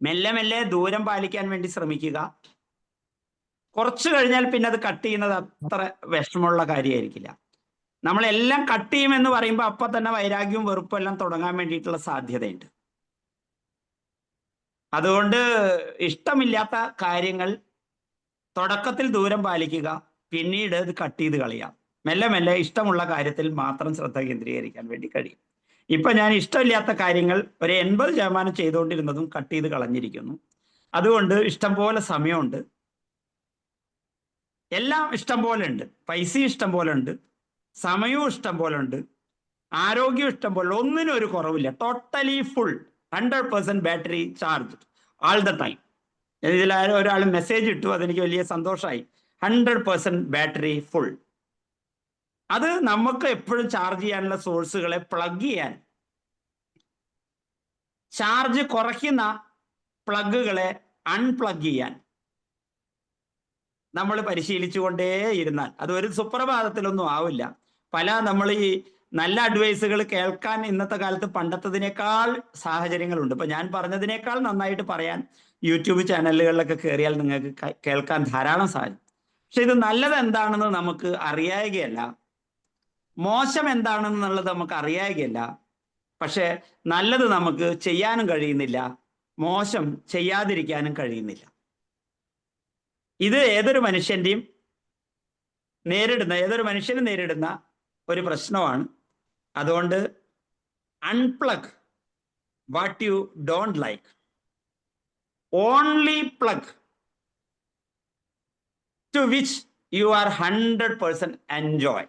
മെല്ലെ മെല്ലെ ദൂരം പാലിക്കാൻ വേണ്ടി ശ്രമിക്കുക. കുറച്ച് കഴിഞ്ഞാൽ പിന്നെ അത് കട്ട് ചെയ്യുന്നത് അത്ര വിഷമമുള്ള കാര്യമായിരിക്കില്ല. നമ്മളെല്ലാം കട്ട് ചെയ്യുമെന്ന് പറയുമ്പോൾ അപ്പൊ തന്നെ വൈരാഗ്യവും വെറുപ്പും എല്ലാം തുടങ്ങാൻ വേണ്ടിയിട്ടുള്ള സാധ്യതയുണ്ട്. അതുകൊണ്ട് ഇഷ്ടമില്ലാത്ത കാര്യങ്ങൾ തുടക്കത്തിൽ ദൂരം പാലിക്കുക, പിന്നീട് ഇത് കട്ട് ചെയ്ത് കളയാം. മെല്ലെ മെല്ലെ ഇഷ്ടമുള്ള കാര്യത്തിൽ മാത്രം ശ്രദ്ധ കേന്ദ്രീകരിക്കാൻ വേണ്ടി കഴിയും. ഇപ്പൊ ഞാൻ ഇഷ്ടമില്ലാത്ത കാര്യങ്ങൾ ഒരു 80% ചെയ്തുകൊണ്ടിരുന്നതും കട്ട് ചെയ്ത് കളഞ്ഞിരിക്കുന്നു. അതുകൊണ്ട് ഇഷ്ടം പോലെ സമയമുണ്ട്, എല്ലാം ഇഷ്ടം പോലെ ഉണ്ട്, പൈസയും ഇഷ്ടം പോലെ ഉണ്ട്, സമയവും ഇഷ്ടം പോലെ ഉണ്ട്, ആരോഗ്യം ഇഷ്ടം പോലെ, ഒന്നിനും ഒരു കുറവില്ല. Totally full, 100% battery charge all the time. ഇതിലാരും ഒരാൾ മെസ്സേജ് ഇട്ടു, അതെനിക്ക് വലിയ സന്തോഷമായി. 100% ബാറ്ററി ഫുൾ. അത് നമുക്ക് എപ്പോഴും ചാർജ് ചെയ്യാനുള്ള സോഴ്സുകളെ പ്ലഗ് ചെയ്യാൻ, ചാർജ് കുറയ്ക്കുന്ന പ്ലഗുകളെ അൺപ്ലഗ് ചെയ്യാൻ നമ്മൾ പരിശീലിച്ചുകൊണ്ടേ ഇരുന്നാൽ അത് ഒരു സുപ്രഭാതത്തിലൊന്നും ആവില്ല. നമ്മൾ ഈ നല്ല അഡ്വൈസുകൾ കേൾക്കാൻ ഇന്നത്തെ കാലത്ത് പണ്ടത്തതിനേക്കാൾ സാഹചര്യങ്ങളുണ്ട്. ഇപ്പൊ ഞാൻ പറഞ്ഞതിനേക്കാൾ നന്നായിട്ട് പറയാൻ യൂട്യൂബ് ചാനലുകളിലൊക്കെ കയറിയാൽ നിങ്ങൾക്ക് കേൾക്കാൻ ധാരാളം സാധിക്കും. പക്ഷെ ഇത് നല്ലത് എന്താണെന്ന് നമുക്ക് അറിയായകയല്ല, മോശം എന്താണെന്നുള്ളത് നമുക്ക് അറിയായകയല്ല. പക്ഷെ നല്ലത് നമുക്ക് ചെയ്യാനും കഴിയുന്നില്ല, മോശം ചെയ്യാതിരിക്കാനും കഴിയുന്നില്ല. ഇത് ഏതൊരു മനുഷ്യനും നേരിടുന്ന ഒരു പ്രശ്നമാണ്. അതുകൊണ്ട് unplug what you don't like, only plug to which you are 100% enjoy.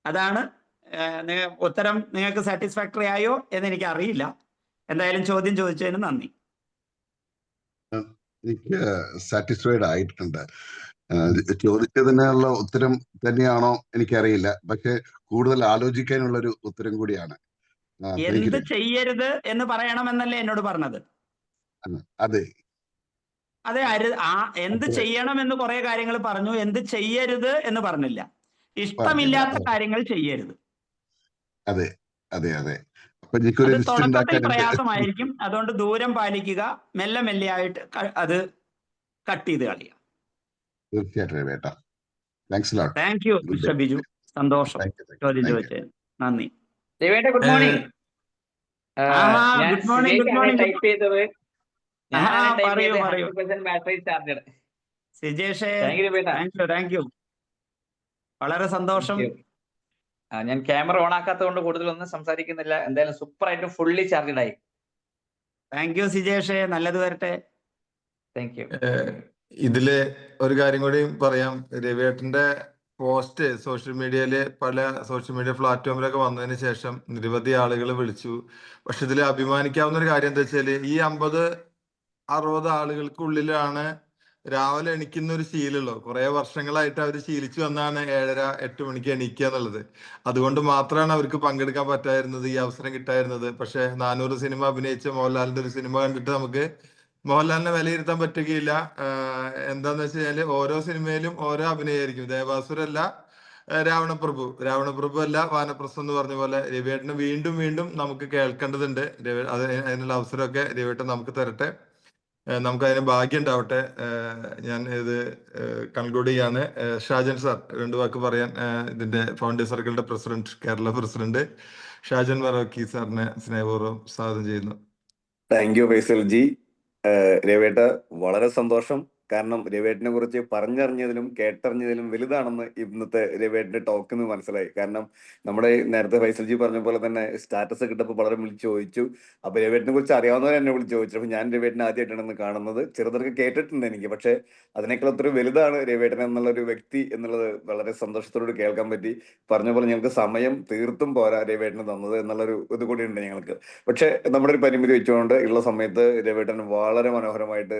അതാണ് ഉത്തരം. നിങ്ങൾക്ക് സാറ്റിസ്ഫാക്ടറി ആയോ എന്ന് എനിക്ക് അറിയില്ല. എന്തായാലും ചോദ്യം ചോദിച്ചതിന് നന്ദി. എനിക്ക് സാറ്റിസ്ഫൈഡ് ആയിട്ടുണ്ട്. ചോദിച്ചതിനുള്ള ഉത്തരം തന്നെയാണോ എനിക്കറിയില്ല, പക്ഷെ കൂടുതൽ ആലോചിക്കാനുള്ള ഒരു ഉത്തരം കൂടിയാണ്. എന്ത് ചെയ്യരുത് എന്ന് പറയണമെന്നല്ലേ എന്നോട് പറഞ്ഞത്? അതെ അതെ. എന്ത് ചെയ്യണം എന്ന് കുറെ കാര്യങ്ങൾ പറഞ്ഞു, എന്ത് ചെയ്യരുത് എന്ന് പറഞ്ഞില്ല. ഇഷ്ടമില്ലാത്ത കാര്യങ്ങൾ ചെയ്യരുത്. അതെ അതെ അതെ. അത് തുടക്കത്തിൽ പ്രയാസമായിരിക്കും. അതുകൊണ്ട് ദൂരം പാലിക്കുക, മെല്ലെ മെല്ലെ ആയിട്ട് അത് കട്ട് ചെയ്ത് കളയുക. തീർച്ചയായിട്ടും. Thank you mister Biju. സന്തോഷം ചോദ്യം ചോദിച്ചത്. നന്ദി. Good morning. Good morning. Type ചെയ്തത് പറയൂ ബാറ്ററി ചാർജർ. സിജേഷേ, താങ്ക് യു. വളരെ സന്തോഷം. ഞാൻ ക്യാമറ ഓൺ ആക്കാത്തത് കൊണ്ട് കൂടുതലൊന്നും സംസാരിക്കുന്നില്ല. എന്തായാലും സൂപ്പർ ആയിട്ട് ഫുള്ളി ചാർജഡ് ആയി. താങ്ക് യു സിജേഷേ, നല്ലത് വരട്ടെ. Thank you. ഇതില് ഒരു കാര്യം കൂടി പറയാം. രവിയേട്ടന്റെ പോസ്റ്റ് സോഷ്യൽ മീഡിയയില് പല സോഷ്യൽ മീഡിയ പ്ലാറ്റ്ഫോമിലൊക്കെ വന്നതിന് ശേഷം നിരവധി ആളുകൾ വിളിച്ചു. പക്ഷെ ഇതിൽ അഭിമാനിക്കാവുന്ന ഒരു കാര്യം എന്താ വെച്ചാല് ഈ 50-60 ആളുകൾക്കുള്ളിലാണ് രാവിലെ എണീക്കുന്ന ഒരു ശീലമുള്ളൂ. കുറെ വർഷങ്ങളായിട്ട് അവർ ശീലിച്ചു വന്നാണ് 7:30-8 മണിക്ക് എണീക്കുക എന്നുള്ളത്. അതുകൊണ്ട് മാത്രമാണ് അവർക്ക് പങ്കെടുക്കാൻ പറ്റായിരുന്നത്, ഈ അവസരം കിട്ടായിരുന്നത്. പക്ഷെ 400 സിനിമ അഭിനയിച്ച മോഹൻലാലിന്റെ ഒരു സിനിമ കണ്ടിട്ട് നമുക്ക് മോഹൻലാലിനെ വിലയിരുത്താൻ പറ്റുകയില്ല. എന്താന്ന് വെച്ച് കഴിഞ്ഞാല് ഓരോ സിനിമയിലും ഓരോ അഭിനയായിരിക്കും. ദേവാസുരല്ല രാവണപ്രഭു അല്ല വാനപ്രസ്ഥം എന്ന് പറഞ്ഞ പോലെ രവിയേട്ടനെ വീണ്ടും വീണ്ടും നമുക്ക് കേൾക്കേണ്ടതുണ്ട്. അതിനുള്ള അവസരമൊക്കെ രവിയേട്ടൻ നമുക്ക് തരട്ടെ, നമുക്ക് അതിന് ഭാഗ്യം ഉണ്ടാവട്ടെ. ഞാൻ ഇത് കൺക്ലൂഡ് ചെയ്യാണ്. ഷാജൻ സാർ 2 വാക്ക് പറയാൻ ഇതിന്റെ ഫൗണ്ടേഴ്സ് സർക്കിളിന്റെ പ്രസിഡന്റ്, കേരള പ്രസിഡന്റ് ഷാജൻ വറോക്കി സാറിനെ സ്നേഹപൂർവ്വം സ്വാഗതം ചെയ്യുന്നു. Thank you Faisal ji. രവേട്ട, വളരെ സന്തോഷം. കാരണം രവേട്ടിനെ കുറിച്ച് പറഞ്ഞറിഞ്ഞതിലും കേട്ടറിഞ്ഞതിലും വലുതാണെന്ന് ഇന്നത്തെ രവേട്ടിന്റെ ടോക്കിൽ നിന്ന് മനസ്സിലായി. കാരണം നമ്മുടെ നേരത്തെ ഫൈസൽ ജി പറഞ്ഞ പോലെ തന്നെ സ്റ്റാറ്റസ് കിട്ടപ്പോൾ വളരെ വിളിച്ചു ചോദിച്ചു. അപ്പൊ രവേട്ടിനെ കുറിച്ച് അറിയാവുന്നവർ എന്നെ വിളിച്ചു ചോദിച്ചു. അപ്പൊ ഞാൻ രവേട്ടിനെ ആദ്യമായിട്ടാണ് കാണുന്നത്. ചെറുതൊക്കെ കേട്ടിട്ടുണ്ട് എനിക്ക്, പക്ഷെ അതിനേക്കാൾ ഒത്തിരി വലുതാണ് രവേട്ടൻ എന്നുള്ള ഒരു വ്യക്തി എന്നുള്ളത് വളരെ സന്തോഷത്തോട് കേൾക്കാൻ പറ്റി. പറഞ്ഞ പോലെ ഞങ്ങൾക്ക് സമയം തീർത്തും പോരാ രവേട്ടിന് തന്നത് എന്നുള്ളൊരു ഇത് കൂടി ഉണ്ട് ഞങ്ങൾക്ക്. പക്ഷെ നമ്മുടെ ഒരു പരിമിതി വെച്ചുകൊണ്ട് ഉള്ള സമയത്ത് രവേട്ടൻ വളരെ മനോഹരമായിട്ട്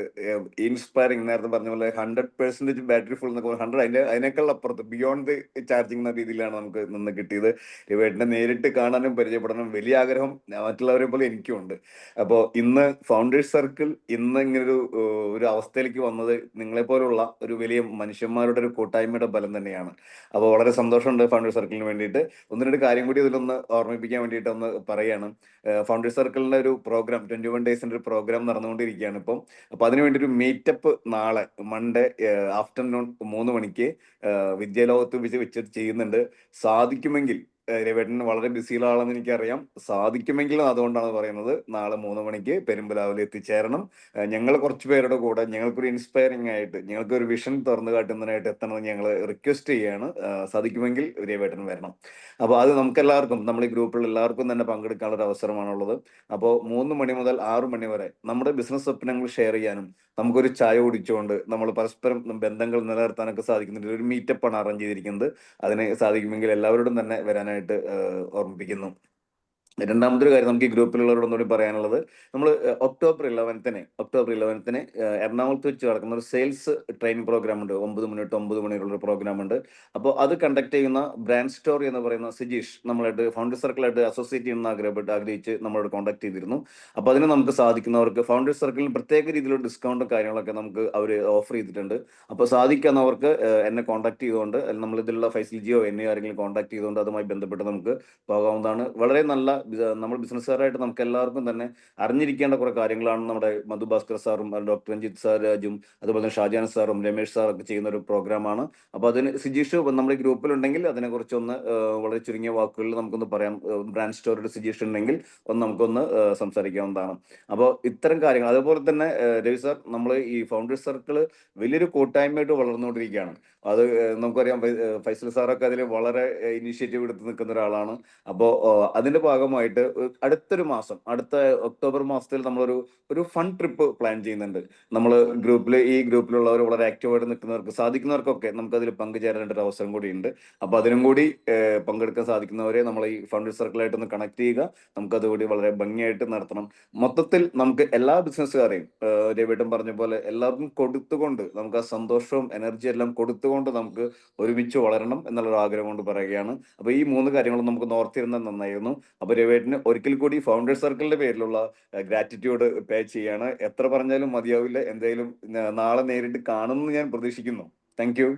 ഇൻസ്പയറിംഗ്, നേരത്തെ നേരത്തെ പറഞ്ഞ പോലെ 100% ബാറ്ററി ഫുൾ എന്നൊക്കെ 100 അതിനേക്കാൾ അപ്പുറത്ത് ബിയോണ്ട് ചാർജിങ് എന്ന രീതിയിലാണ് നമുക്ക് നിന്ന് കിട്ടിയത്. രവേട്ടനെ നേരിട്ട് കാണാനും പരിചയപ്പെടാനും വലിയ ആഗ്രഹം മറ്റുള്ളവരെ പോലെ എനിക്കും ഉണ്ട്. അപ്പോൾ ഇന്ന് ഫൗണ്ടേഴ്സ് സർക്കിൾ ഇന്ന് ഇങ്ങനൊരു ഒരു അവസ്ഥയിലേക്ക് വന്നത് നിങ്ങളെപ്പോലുള്ള ഒരു വലിയ മനുഷ്യന്മാരുടെ ഒരു കൂട്ടായ്മയുടെ ബലം തന്നെയാണ്. അപ്പോൾ വളരെ സന്തോഷമുണ്ട് ഫൗണ്ടേഴ്സ് സർക്കിളിന് വേണ്ടിയിട്ട്. ഒന്ന് രണ്ട് കാര്യം കൂടി ഇതിലൊന്ന് ഓർമ്മിപ്പിക്കാൻ വേണ്ടിയിട്ട് ഒന്ന് പറയുകയാണ്. ഫൗണ്ടേഴ്സ് സർക്കിളിന്റെ ഒരു പ്രോഗ്രാം 21 ഡേയ്സിന്റെ ഒരു പ്രോഗ്രാം നടന്നുകൊണ്ടിരിക്കുകയാണ് ഇപ്പം. അപ്പൊ അതിനുവേണ്ടി ഒരു മീറ്റപ്പ് നാളെ മൺഡേ ആഫ്റ്റർനൂൺ 3 മണിക്ക് വിദ്യാലോകത്ത് വെച്ച് ചെയ്യുന്നുണ്ട്. സാധിക്കുമെങ്കിൽ രവേട്ടൻ വളരെ ബിസിയുള്ള ആളാണെന്ന് എനിക്കറിയാം. സാധിക്കുമെങ്കിൽ അതുകൊണ്ടാണ് പറയുന്നത്, നാളെ 3 മണിക്ക് പെരുമ്പലാവിൽ എത്തിച്ചേരണം. ഞങ്ങൾ കുറച്ച് പേരുടെ കൂടെ ഞങ്ങൾക്കൊരു ഇൻസ്പയറിംഗ് ആയിട്ട് ഞങ്ങൾക്കൊരു വിഷൻ തുറന്നു കാട്ടുന്നതിനായിട്ട് എത്തണമെന്ന് ഞങ്ങൾ റിക്വസ്റ്റ് ചെയ്യുകയാണ്. സാധിക്കുമെങ്കിൽ രവേട്ടൻ വരണം. അപ്പോൾ അത് നമുക്ക് എല്ലാവർക്കും, നമ്മൾ ഈ ഗ്രൂപ്പിൽ എല്ലാവർക്കും തന്നെ പങ്കെടുക്കാനുള്ള ഒരു അവസരമാണുള്ളത്. അപ്പോൾ 3 മണി മുതൽ 6 മണി വരെ നമ്മുടെ ബിസിനസ് സ്വപ്നങ്ങൾ ഷെയർ ചെയ്യാനും നമുക്കൊരു ചായ കുടിച്ചുകൊണ്ട് നമ്മൾ പരസ്പരം ബന്ധങ്ങൾ നിലനിർത്താനൊക്കെ സാധിക്കുന്നുണ്ട്. ഒരു മീറ്റപ്പാണ് അറേഞ്ച് ചെയ്തിരിക്കുന്നത്. അതിന് സാധിക്കുമെങ്കിൽ എല്ലാവരോടും തന്നെ വരാനായിട്ട് ഓർമ്മിപ്പിക്കുന്നു. രണ്ടാമതൊരു കാര്യം നമുക്ക് ഈ ഗ്രൂപ്പിലുള്ളവരോടൊന്നുകൂടി പറയാനുള്ളത്, നമ്മൾ ഒക്ടോബർ 11ന് എറണാകുളത്ത് വെച്ച് നടക്കുന്ന ഒരു സെയിൽസ് ട്രെയിനിങ് പ്രോഗ്രാം ഉണ്ട്. 9 മണി തൊട്ട് 9 മണി വരെയുള്ള ഒരു പ്രോഗ്രാം ഉണ്ട്. അപ്പോൾ അത് കണ്ടക്ട് ചെയ്യുന്ന ബ്രാൻഡ് സ്റ്റോറി എന്ന് പറയുന്ന സിജീഷ് നമ്മളായിട്ട് ഫൗണ്ടേഴ്സ് സർക്കിളായിട്ട് അസോസിയേറ്റ് ചെയ്യുന്ന ആഗ്രഹിച്ച് നമ്മളോട് കോൺടാക്ട് ചെയ്തിരുന്നു. അപ്പോൾ അതിന് നമുക്ക് സാധിക്കുന്നവർക്ക് ഫൗണ്ടേഴ്സ് സർക്കിളിൽ പ്രത്യേക രീതിയിലുള്ള ഡിസ്കൗണ്ടും കാര്യങ്ങളൊക്കെ നമുക്ക് അവർ ഓഫർ ചെയ്തിട്ടുണ്ട്. അപ്പോൾ സാധിക്കുന്നവർക്ക് എന്നെ കോൺടാക്ട് ചെയ്തുകൊണ്ട് നമ്മൾ ഇതിലുള്ള ഫൈസൽജിയോ എന്നെ ആരെങ്കിലും കോൺടാക്ട് ചെയ്തുകൊണ്ട് അതുമായി ബന്ധപ്പെട്ട് നമുക്ക് പോകാവുന്നതാണ്. വളരെ നല്ല നമ്മൾ ബിസിനസ്സുകാരായിട്ട് നമുക്ക് എല്ലാവർക്കും തന്നെ അറിഞ്ഞിരിക്കേണ്ട കുറെ കാര്യങ്ങളാണ് നമ്മുടെ മധു ഭാസ്കർ സാറും ഡോക്ടർ രഞ്ജിത്ത് സാർ രാജും അതുപോലെ തന്നെ ഷാജാൻ സാറും രമേഷ് സാറൊക്കെ ചെയ്യുന്ന ഒരു പ്രോഗ്രാമാണ്. അപ്പോൾ അതിന് സിജീഷ് നമ്മുടെ ഗ്രൂപ്പിലുണ്ടെങ്കിൽ അതിനെക്കുറിച്ചൊന്ന് വളരെ ചുരുങ്ങിയ വാക്കുകളിൽ നമുക്കൊന്ന് പറയാം. ബ്രാൻഡ് സ്റ്റോറിയുടെ സിജീഷ് ഉണ്ടെങ്കിൽ നമുക്കൊന്ന് സംസാരിക്കാവുന്നതാണ്. അപ്പോൾ ഇത്തരം കാര്യങ്ങൾ, അതുപോലെ തന്നെ രവി സാർ, നമ്മൾ ഈ ഫൗണ്ടേഴ്സ് സർക്കിള് വലിയൊരു കൂട്ടായ്മയായിട്ട് വളർന്നുകൊണ്ടിരിക്കുകയാണ്. അത് നമുക്കറിയാം. ഫൈസൽ സാറൊക്കെ അതിൽ വളരെ ഇനീഷ്യേറ്റീവ് എടുത്ത് നിൽക്കുന്ന ഒരാളാണ്. അപ്പോൾ അതിന്റെ ഭാഗമായിട്ട് അടുത്ത ഒക്ടോബർ മാസത്തിൽ നമ്മളൊരു ഫൺ ട്രിപ്പ് പ്ലാൻ ചെയ്യുന്നുണ്ട്. നമ്മൾ ഈ ഗ്രൂപ്പിലുള്ളവർ വളരെ ആക്റ്റീവായിട്ട് നിൽക്കുന്നവർക്ക് സാധിക്കുന്നവർക്കൊക്കെ നമുക്ക് അതിൽ പങ്കുചേരാനായിട്ട് ഒരു അവസരം കൂടി ഉണ്ട്. അപ്പൊ അതിനും കൂടി പങ്കെടുക്കാൻ സാധിക്കുന്നവരെ നമ്മൾ ഈ ഫൗണ്ടേഴ്സ് സർക്കിളായിട്ട് ഒന്ന് കണക്ട് ചെയ്യുക. നമുക്കതുകൂടി വളരെ ഭംഗിയായിട്ട് നടത്തണം. മൊത്തത്തിൽ നമുക്ക് എല്ലാ ബിസിനസ്സുകാരെയും രവിട്ടൻ പറഞ്ഞ പോലെ എല്ലാവർക്കും കൊടുത്തുകൊണ്ട്, നമുക്ക് ആ സന്തോഷവും എനർജി എല്ലാം കൊടുത്തുകൊണ്ട് നമുക്ക് ഒരുമിച്ച് വളരണം എന്നുള്ളൊരു ആഗ്രഹം കൊണ്ട് പറയുകയാണ്. അപ്പൊ ഈ 3 കാര്യങ്ങളും നമുക്ക് ഓർത്തിരുന്നത് നന്നായിരുന്നു. അപ്പൊ രവേട്ടിന് ഒരിക്കൽ കൂടി ഫൗണ്ടേഴ്സ് സർക്കിളിന്റെ പേരിലുള്ള ഗ്രാറ്റിറ്റ്യൂഡ് പേ ചെയ്യാണ്. എത്ര പറഞ്ഞാലും മതിയാവില്ല. എന്തായാലും നാളെ നേരിട്ട് കാണുമെന്ന് ഞാൻ പ്രതീക്ഷിക്കുന്നു. Thank you.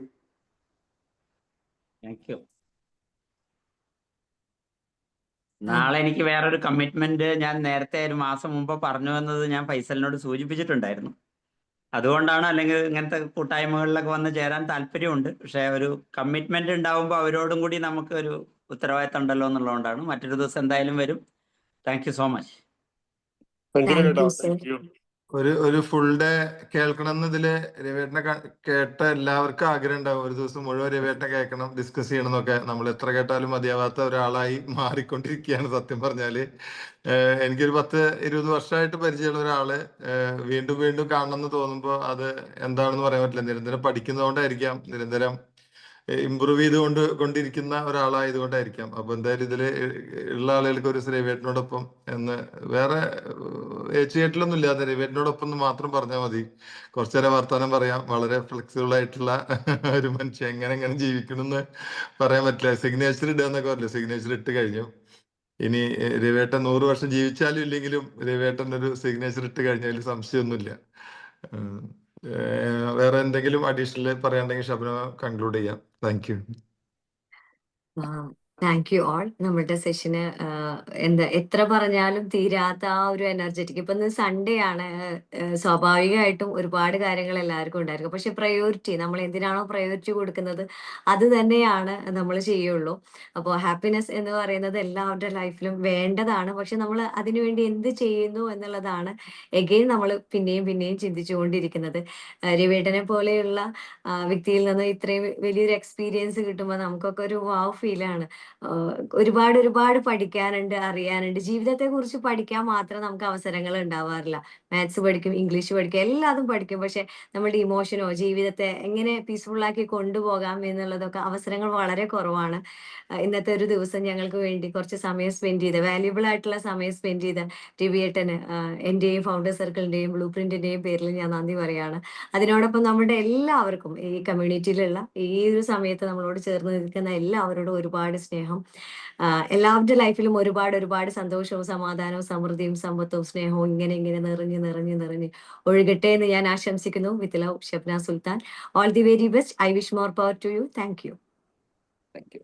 നാളെ എനിക്ക് വേറൊരു കമ്മിറ്റ്മെന്റ് ഞാൻ നേരത്തെ ഒരു മാസം മുമ്പ് പറഞ്ഞു എന്നത് ഞാൻ ഫൈസലിനോട് സൂചിപ്പിച്ചിട്ടുണ്ടായിരുന്നു. അതുകൊണ്ടാണ്, അല്ലെങ്കിൽ ഇങ്ങനത്തെ കൂട്ടായ്മകളിലൊക്കെ വന്ന് ചേരാൻ താല്പര്യമുണ്ട്. പക്ഷെ ഒരു കമ്മിറ്റ്മെന്റ് ഉണ്ടാവുമ്പോൾ അവരോടും കൂടി നമുക്ക് ഒരു ഉത്തരവാദിത്തം ഉണ്ടല്ലോ എന്നുള്ളതുകൊണ്ടാണ്. മറ്റൊരു ദിവസം എന്തായാലും വരും. Thank you so much. Thank you sir. ഒരു ഫുൾ ഡേ കേൾക്കണം എന്നതില് രവേട്ടനെ കേട്ട എല്ലാവർക്കും ആഗ്രഹം ഉണ്ടാവും. ഒരു ദിവസം മുഴുവൻ രവേട്ടനെ കേൾക്കണം, ഡിസ്കസ് ചെയ്യണം എന്നൊക്കെ. നമ്മൾ എത്ര കേട്ടാലും മതിയാവാത്ത ഒരാളായി മാറിക്കൊണ്ടിരിക്കുകയാണ് സത്യം പറഞ്ഞാല്. എനിക്കൊരു 10-20 വർഷമായിട്ട് പരിചയമുള്ള ഒരാള് വീണ്ടും വീണ്ടും കാണണം എന്ന് തോന്നുമ്പോൾ അത് എന്താണെന്ന് പറയാൻ പറ്റില്ല. നിരന്തരം പഠിക്കുന്നതുകൊണ്ടായിരിക്കാം, നിരന്തരം ഇമ്പ്രൂവ് കൊണ്ടിരിക്കുന്ന ഒരാളായതുകൊണ്ടായിരിക്കാം. അപ്പൊ എന്തായാലും ഇതില് ഉള്ള ആളുകൾക്ക് ഒരു രവേട്ടനോടൊപ്പം എന്ന് വേറെ ഏച്ചുകെട്ടിലൊന്നും ഇല്ലാതെ രവേട്ടനോടൊപ്പം എന്ന് മാത്രം പറഞ്ഞാൽ മതി. കുറച്ചു നേരം വർത്തമാനം പറയാം. വളരെ ഫ്ലെക്സിബിൾ ആയിട്ടുള്ള ഒരു മനുഷ്യൻ. എങ്ങനെ ജീവിക്കണമെന്ന് പറയാൻ പറ്റില്ല. സിഗ്നേച്ചർ ഇടുക എന്നൊക്കെ പറയില്ല, സിഗ്നേച്ചർ ഇട്ട് കഴിഞ്ഞു. ഇനി രവേട്ടൻ 100 വർഷം ജീവിച്ചാലും ഇല്ലെങ്കിലും രവേട്ടൻ ഒരു സിഗ്നേച്ചർ ഇട്ട് കഴിഞ്ഞാൽ സംശയമൊന്നുമില്ല. വേറെ എന്തെങ്കിലും അഡീഷണൽ പറയാണ്ടെങ്കിൽ ഷബ്ന കൺക്ലൂഡ് ചെയ്യാം. Thank you. Thank you all. നമ്മുടെ സെഷന് എത്ര പറഞ്ഞാലും തീരാത്ത ആ ഒരു എനർജറ്റിക്. ഇപ്പൊ ഇന്ന് സൺഡേ ആണ്. സ്വാഭാവികമായിട്ടും ഒരുപാട് കാര്യങ്ങൾ എല്ലാവർക്കും ഉണ്ടായിരിക്കും. പക്ഷെ പ്രയോറിറ്റി, നമ്മൾ എന്തിനാണോ പ്രയോറിറ്റി കൊടുക്കുന്നത് അത് തന്നെയാണ് നമ്മൾ ചെയ്യുള്ളൂ. അപ്പോൾ ഹാപ്പിനെസ് എന്ന് പറയുന്നത് എല്ലാവരുടെ ലൈഫിലും വേണ്ടതാണ്. പക്ഷെ നമ്മൾ അതിനുവേണ്ടി എന്ത് ചെയ്യുന്നു എന്നുള്ളതാണ് എഗെയിൻ നമ്മൾ പിന്നെയും ചിന്തിച്ചുകൊണ്ടിരിക്കുന്നത്. രവേട്ടനെ പോലെയുള്ള വ്യക്തിയിൽ നിന്ന് ഇത്രയും വലിയൊരു എക്സ്പീരിയൻസ് കിട്ടുമ്പോൾ നമുക്കൊക്കെ ഒരു വാവ് ഫീലാണ്. ഒരുപാട് ഒരുപാട് പഠിക്കാനുണ്ട്, അറിയാനുണ്ട്. ജീവിതത്തെക്കുറിച്ച് പഠിക്കാൻ മാത്രം നമുക്ക് അവസരങ്ങൾ ഉണ്ടാവാറില്ല. മാത്സ് പഠിക്കും, ഇംഗ്ലീഷ് പഠിക്കും, എല്ലാതും പഠിക്കും. പക്ഷെ നമ്മുടെ ഇമോഷനോ ജീവിതത്തെ എങ്ങനെ പീസ്ഫുൾ ആക്കി കൊണ്ടുപോകാം എന്നുള്ളതൊക്കെ അവസരങ്ങൾ വളരെ കുറവാണ്. ഇന്നത്തെ ഒരു ദിവസം ഞങ്ങൾക്ക് വേണ്ടി കുറച്ച് സമയം സ്പെൻഡ് ചെയ്ത, വാല്യുബിൾ ആയിട്ടുള്ള സമയം സ്പെൻഡ് ചെയ്ത രവിയേട്ടന് എന്റെയും ഫൗണ്ടർ സർക്കിളിന്റെയും ബ്ലൂ പ്രിന്റിന്റെയും പേരിൽ ഞാൻ നന്ദി പറയാണ്. അതിനോടൊപ്പം നമ്മുടെ എല്ലാവർക്കും ഈ കമ്മ്യൂണിറ്റിയിലുള്ള ഈ ഒരു സമയത്ത് നമ്മളോട് ചേർന്ന് നിൽക്കുന്ന എല്ലാവരോടും ഒരുപാട് സ്നേഹം. എല്ലാവരുടെ ലൈഫിലും ഒരുപാട് ഒരുപാട് സന്തോഷവും സമാധാനവും സമൃദ്ധിയും സമ്പത്തും സ്നേഹവും ഇങ്ങനെ ഇങ്ങനെ നിറഞ്ഞ് നിറഞ്ഞ് നിറഞ്ഞ് ഒഴുകട്ടെ എന്ന് ഞാൻ ആശംസിക്കുന്നു. With love, Shabna Sultan. All the very best. I wish more power to you. Thank you. Thank U.